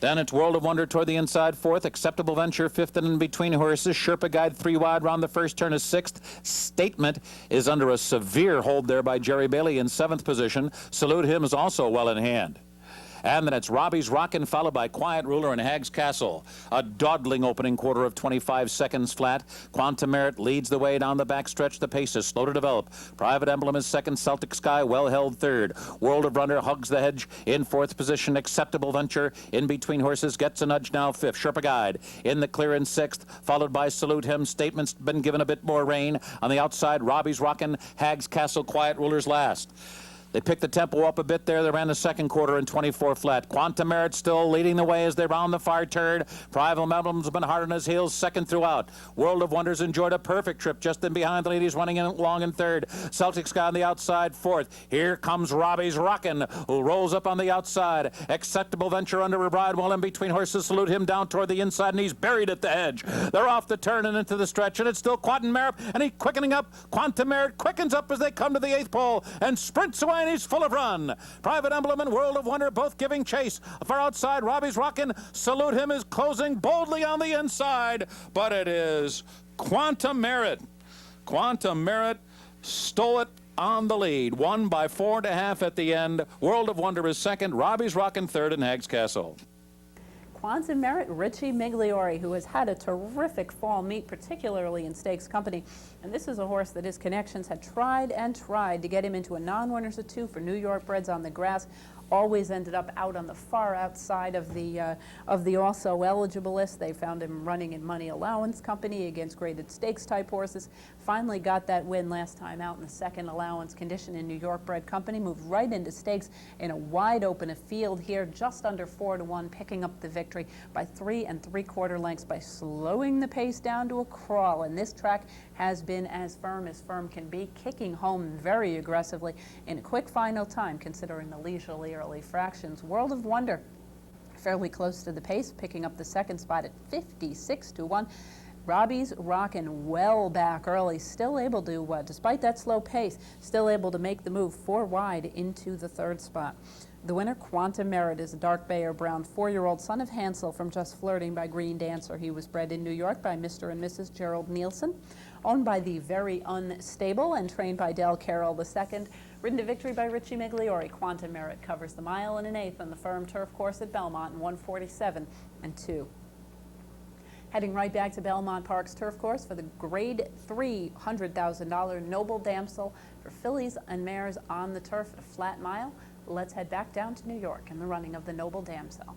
Then it's World of Wonder toward the inside, fourth. Acceptable Venture, fifth and in between horses. Sherpa Guide 3 wide round the first turn is sixth. Statement is under a severe hold there by Jerry Bailey in seventh position. Salute Him is also well in hand. And then it's Robbie's Rockin', followed by Quiet Ruler and Hag's Castle. A dawdling opening quarter of 25 seconds flat. Quantum Merit leads the way down the backstretch. The pace is slow to develop. Private Emblem is second. Celtic Sky well held third. World of Wonder hugs the hedge in fourth position. Acceptable Venture in between horses gets a nudge now fifth. Sherpa Guide in the clear in sixth, followed by Salute Him. Statement's been given a bit more rein. On the outside, Robbie's Rockin', Hag's Castle, Quiet Ruler's last. They picked the tempo up a bit there. They ran the second quarter in 24 flat. Quantum Merit still leading the way as they round the far turn. Private Emblem's been hard on his heels, second throughout. World of Wonders enjoyed a perfect trip just in behind the lead. He's running in long in third. Celtic Sky on the outside, fourth. Here comes Robbie's Rockin', who rolls up on the outside. Acceptable Venture under a bridle in between horses. Salute Him down toward the inside, and he's buried at the edge. They're off the turn and into the stretch, and it's still Quantum Merit, and he's quickening up. Quantum Merit quickens up as they come to the 8th pole and sprints away, and he's full of run. Private Emblem and World of Wonder both giving chase. Far outside, Robbie's Rockin'. Salute Him is closing boldly on the inside, but it is Quantum Merit. Quantum Merit stole it on the lead. Won by 4.5 at the end. World of Wonder is second. Robbie's Rockin' third, and Hag's Castle. Quantum Merit, Richie Migliori, who has had a terrific fall meet, particularly in stakes company. And this is a horse that his connections had tried and tried to get him into a non-winners of 2 for New York Breds on the grass. Always ended up out on the far outside of the also eligible list. They found him running in Money Allowance Company against graded stakes type horses. Finally got that win last time out in the second allowance condition in New York Bred Company. Moved right into stakes in a wide open field here, just under 4-1, picking up the victory by 3 3/4 lengths by slowing the pace down to a crawl. And this track has been as firm can be, kicking home very aggressively in a quick final time, considering the leisurely early fractions. World of Wonder fairly close to the pace, picking up the second spot at 56-1. Robbie's Rockin' well back early, still able to, despite that slow pace, still able to make the move 4 wide into the third spot. The winner, Quantum Merit, is a dark bay or brown 4-year-old son of Hansel from Just Flirting by Green Dancer. He was bred in New York by Mr. and Mrs. Gerald Nielsen, owned by the Very Unstable and trained by Del Carroll II. Ridden to victory by Richie Migliori, Quantum Merit covers the 1 1/8 on the firm turf course at Belmont in 1:47 2. Heading right back to Belmont Park's turf course for the Grade 3 $100,000 Noble Damsel for fillies and mares on the turf at a flat mile. Let's head back down to New York in the running of the Noble Damsel.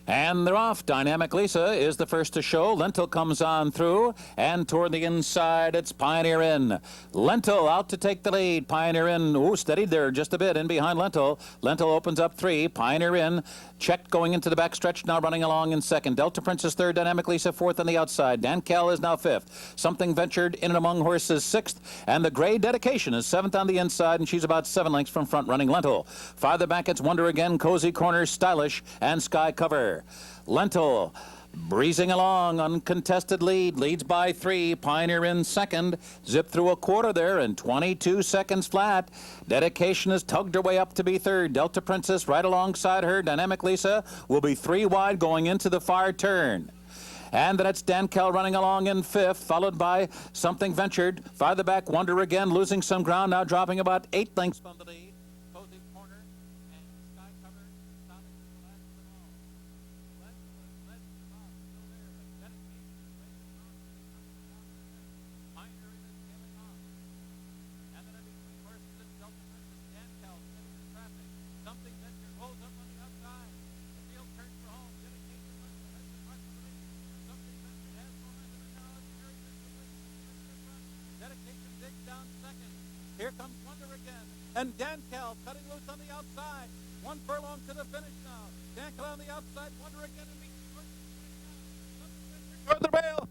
And they're off. Dynamic Lisa is the first to show. Lentil comes on through, and toward the inside, it's Pioneer Inn. Lentil out to take the lead. Pioneer Inn, ooh, steadied there just a bit in behind Lentil. Lentil opens up 3. Pioneer Inn checked going into the back stretch, now running along in second. Delta Princess third, Dynamic Lisa fourth on the outside. Dan Kell is now fifth. Something Ventured in and among horses sixth, and the Gray Dedication is seventh on the inside, and she's about 7 lengths from front running Lentil. Farther back, it's Wonder Again, Cozy Corner, Stylish, and Sky Cover. Lentil breezing along, uncontested lead, leads by 3. Pioneer in second, zip through a quarter there in 22 seconds flat. Dedication has tugged her way up to be third. Delta Princess right alongside her. Dynamic Lisa will be 3 wide going into the far turn. And that's Dan Kell running along in fifth, followed by Something Ventured. Farther back, Wonder Again losing some ground, now dropping about 8 lengths from the lead. Cozy Corner and Sky Cover stopping the last of them all. Led them off, still there, but Dedication is racing on. Pioneer is tailing off. And then in between horses, it's Delta Princess, Dan Kell sitting in traffic. Something Ventured rolls up on the outside. The field turns for home. Dedication runs ahead to the front of the lead. Something Ventured has momentum, and now it's Mary Ventured in the front. Dedication digs down second. Here comes Wonder Again. And Dan Kell cutting loose on the outside. 1 furlong to the finish now. Dan Kell on the outside. Wonder Again and meets toward the rail.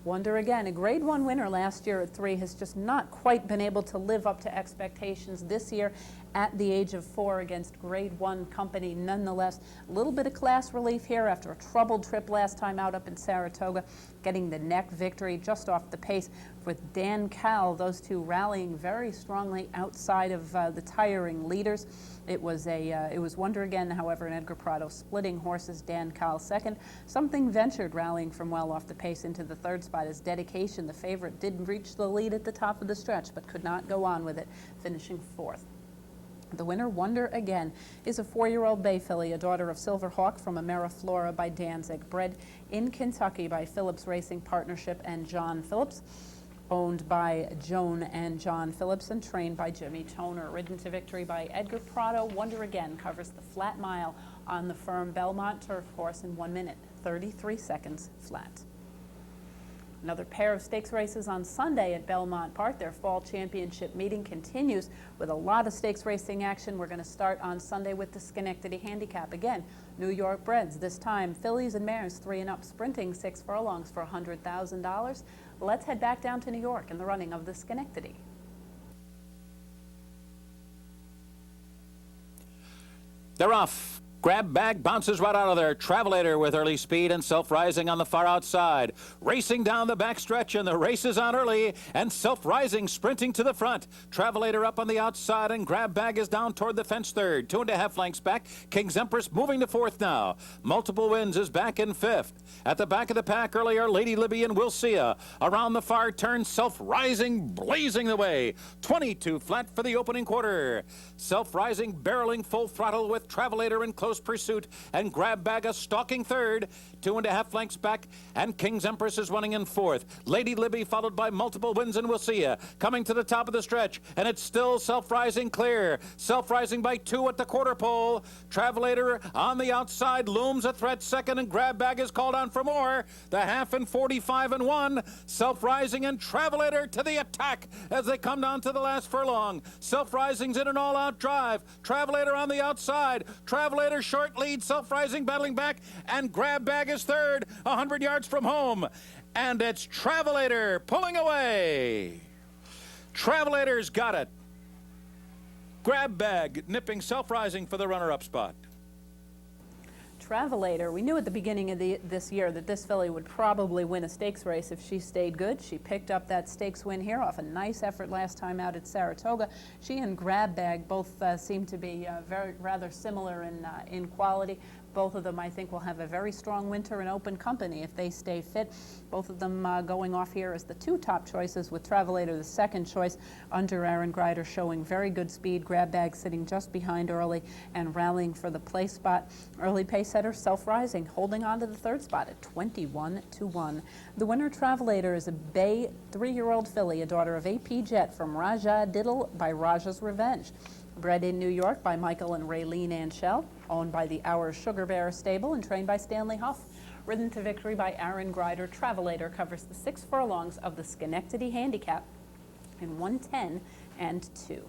Wonder Again, a Grade 1 winner last year at 3, has just not quite been able to live up to expectations this year at the age of 4 against Grade 1 company. Nonetheless, a little bit of class relief here after a troubled trip last time out up in Saratoga, getting the neck victory just off the pace with Dan Kell, those two rallying very strongly outside of the tiring leaders. It was Wonder Again, however, and Edgar Prado splitting horses. Dan Kell second. Something Ventured rallying from well off the pace into the third spot as Dedication, the favorite, did reach the lead at the top of the stretch, but could not go on with it, finishing fourth. The winner, Wonder Again, is a 4-year-old bay filly, a daughter of Silver Hawk from Ameriflora by Danzig, bred in Kentucky by Phillips Racing Partnership and John Phillips, owned by Joan and John Phillips and trained by Jimmy Toner. Ridden to victory by Edgar Prado, Wonder Again covers the flat mile on the firm Belmont turf course in 1 minute, 33 seconds flat. Another pair of stakes races on Sunday at Belmont Park. Their fall championship meeting continues with a lot of stakes racing action. We're going to start on Sunday with the Schenectady Handicap. Again, New York breds. This time, fillies and mares 3 and up, sprinting 6 furlongs for $100,000. Let's head back down to New York in the running of the Schenectady. They're off. Grab Bag bounces right out of there. Travelator with early speed and Self-Rising on the far outside. Racing down the backstretch, and the race is on early, and Self-Rising sprinting to the front. Travelator up on the outside, and Grab Bag is down toward the fence third. 2.5 lengths back. King's Empress moving to fourth now. Multiple Wins is back in fifth. At the back of the pack earlier, Lady Libby and Wilcia. Around the far turn, Self-Rising blazing the way. 22 flat for the opening quarter. Self-Rising barreling full throttle with Travelator in close pursuit, and Grab Bag a stalking third. 2.5 lengths back, and King's Empress is running in fourth. Lady Libby followed by Multiple Wins and Wilcia. Coming to the top of the stretch, and it's still Self-Rising clear. Self-Rising by 2 at the quarter pole. Travelator on the outside looms a threat second, and Grab Bag is called on for more. The half in 45 and 1. Self-Rising and Travelator to the attack as they come down to the last furlong. Self-Rising's in an all-out drive. Travelator on the outside. Travelator short lead. Self-Rising battling back, and Grab Bag is third, 100 yards from home. And it's Travelator pulling away. Travelator's got it. Grab Bag nipping Self-Rising for the runner-up spot. Travelator. We knew at the beginning of this year that this filly would probably win a stakes race if she stayed good. She picked up that stakes win here off a nice effort last time out at Saratoga. She and Grab Bag both seem to be rather similar in quality. Both of them, I think, will have a very strong winter in open company if they stay fit. Both of them going off here as the two top choices, with Travelator the second choice under Aaron Greider, showing very good speed. Grab Bag sitting just behind Early and rallying for the place spot. Early pace setter Self-Rising holding on to the third spot at 21-1. The winner, Travelator, is a bay 3-year-old filly, a daughter of AP Jet from Raja Diddle by Raja's Revenge. Bred in New York by Michael and Raylene Anshell, owned by the Our Sugar Bear stable and trained by Stanley Huff. Ridden to victory by Aaron Greider, Travelator covers the 6 furlongs of the Schenectady Handicap in 1:10 and 2.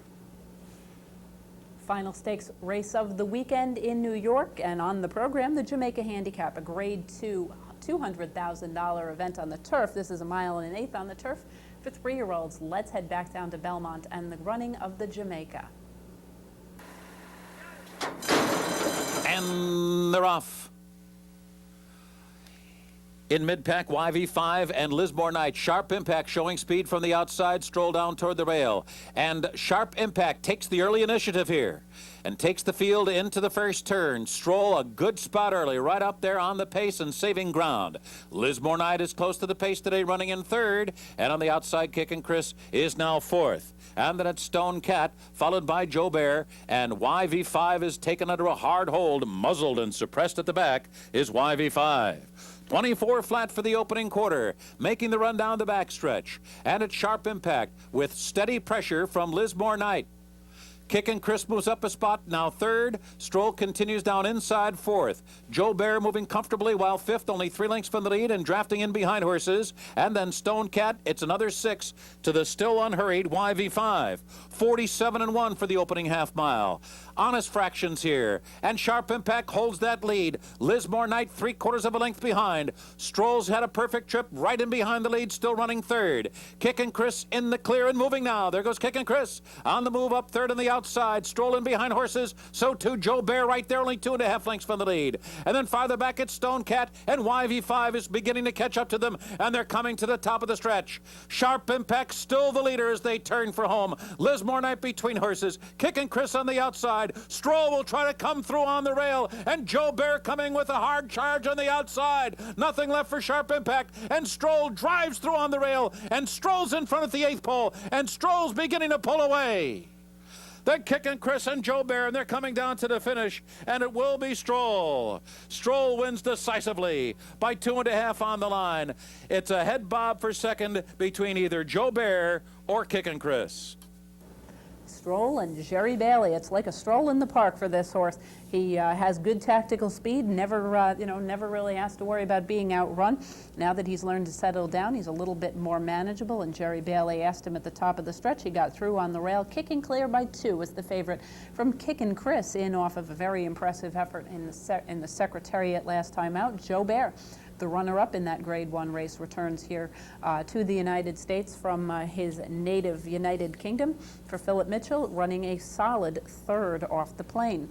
Final stakes race of the weekend in New York, and on the program, the Jamaica Handicap, a Grade 2 $200,000 event on the turf. This is a 1 1/8 miles on the turf for 3-year-olds. Let's head back down to Belmont and the running of the Jamaica. And they're off. In mid-pack, YV5 and Lismore Knight. Sharp Impact showing speed from the outside, stroll down toward the rail. And Sharp Impact takes the early initiative here and takes the field into the first turn. Stroll a good spot early, right up there on the pace and saving ground. Lismore Knight is close to the pace today, running in third. And on the outside, Kickin' Chris is now fourth. And then it's Stone Cat, followed by Joe Bear. And YV5 is taken under a hard hold, muzzled and suppressed at the back is YV5. 24 flat for the opening quarter, making the run down the backstretch. And at Sharp Impact with steady pressure from Lismore Knight. Kickin' Chris moves up a spot, now third. Stroll continues down inside fourth. Joe Bear moving comfortably while fifth, only 3 lengths from the lead and drafting in behind horses. And then Stone Cat, it's another 6 to the still unhurried YV5. 47-1 for the opening half mile. Honest fractions here, and Sharp Impact holds that lead. Lismore Knight 3/4 of a length behind. Stroll's had a perfect trip right in behind the lead, still running third. Kickin' Chris in the clear and moving now. There goes Kickin' Chris on the move up third on the outside. Stroll in behind horses, so too Joe Bear right there, only 2.5 lengths from the lead. And then farther back it's Stone Cat, and YV5 is beginning to catch up to them, and they're coming to the top of the stretch. Sharp Impact still the leader as they turn for home. Lismore Knight between horses. Kickin' Chris on the outside. Stroll will try to come through on the rail, and Joe Bear coming with a hard charge on the outside. Nothing left for Sharp Impact, and Stroll drives through on the rail, and Stroll's in front at the 8th pole, and Stroll's beginning to pull away. They're Kickin' Chris and Joe Bear, and they're coming down to the finish, and it will be Stroll. Stroll wins decisively by 2.5 on the line. It's a head bob for second between either Joe Bear or Kickin' Chris. Stroll and Jerry Bailey. It's like a stroll in the park for this horse. He has good tactical speed, never really has to worry about being outrun. Now that he's learned to settle down, he's a little bit more manageable, and Jerry Bailey asked him at the top of the stretch. He got through on the rail. Kicking Clear by 2 was the favorite from Kickin' Chris, in off of a very impressive effort in the Secretariat last time out. Joe Bear, the runner-up in that Grade 1 race, returns here to the United States from his native United Kingdom for Philip Mitchell, running a solid third off the plane.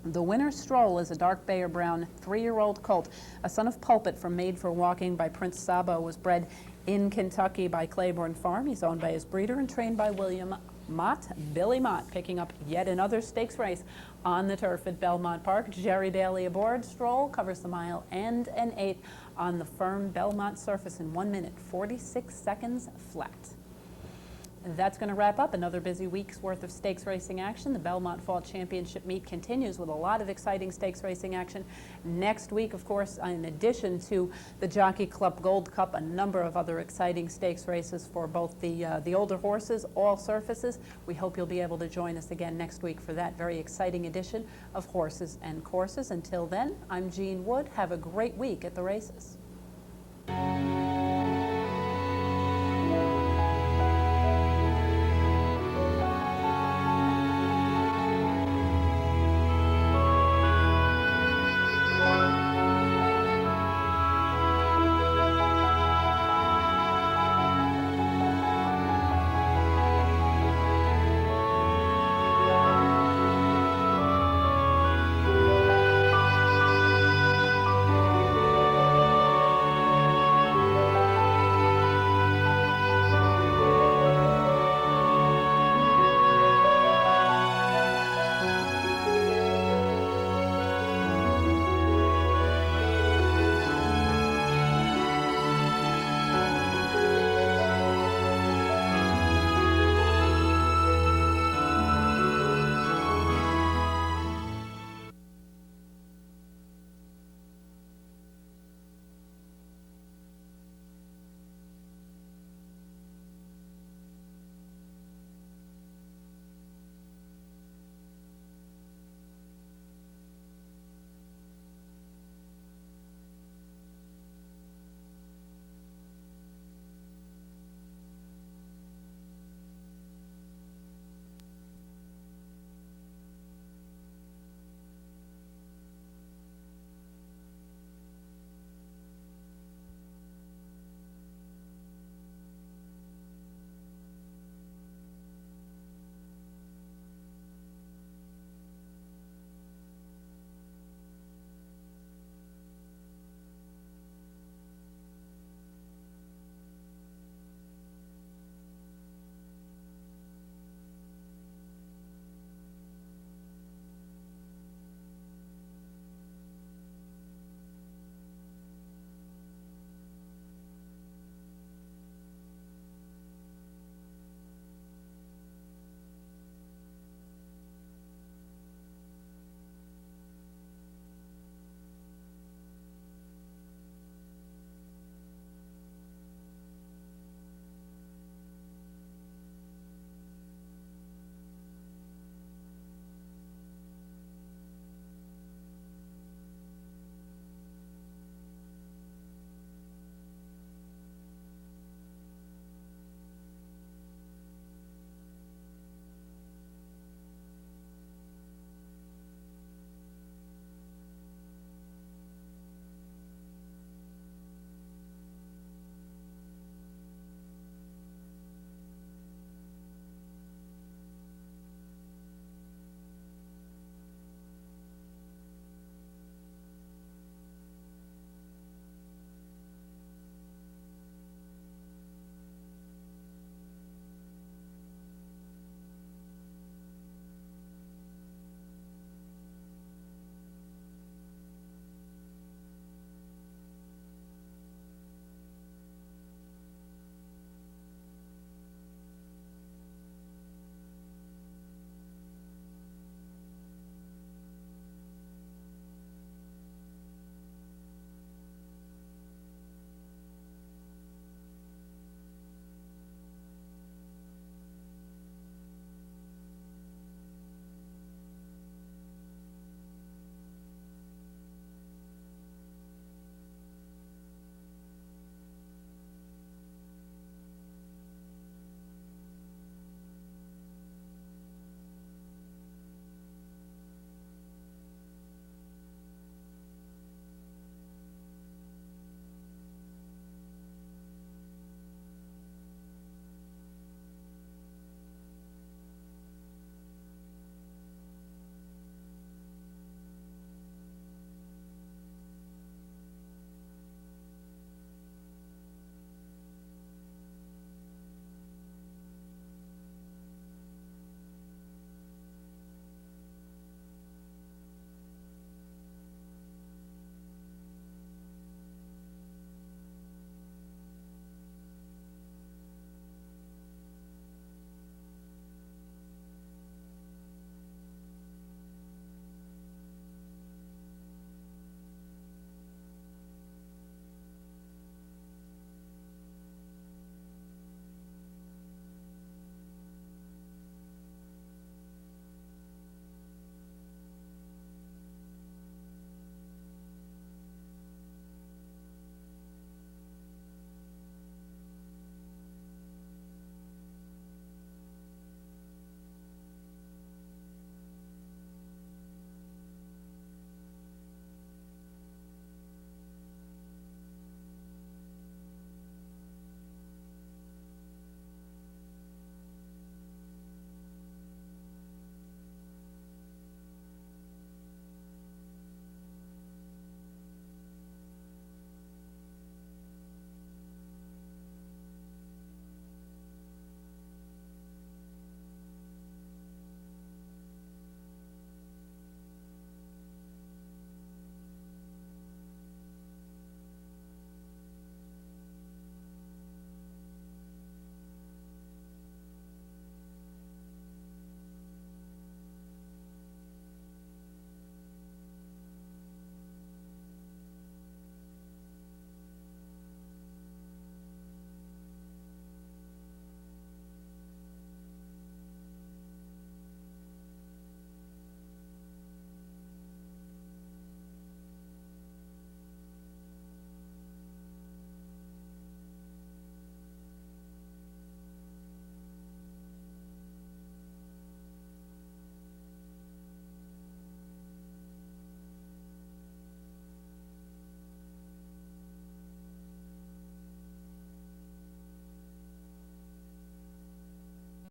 The winner, Stroll, is a dark Bayer Brown 3-year-old colt, a son of Pulpit from Made for Walking by Prince Sabo, was bred in Kentucky by Claiborne Farm. He's owned by his breeder and trained by William Mott. Billy Mott picking up yet another stakes race on the turf at Belmont Park. Jerry Bailey aboard. Stroll covers the 1 1/8 miles on the firm Belmont surface in 1 minute, 46 seconds flat. That's going to wrap up another busy week's worth of stakes racing action. The Belmont Fall Championship meet continues with a lot of exciting stakes racing action. Next week, of course, in addition to the Jockey Club Gold Cup, a number of other exciting stakes races for both the older horses, all surfaces. We hope you'll be able to join us again next week for that very exciting edition of Horses and Courses. Until then, I'm Jean Wood. Have a great week at the races.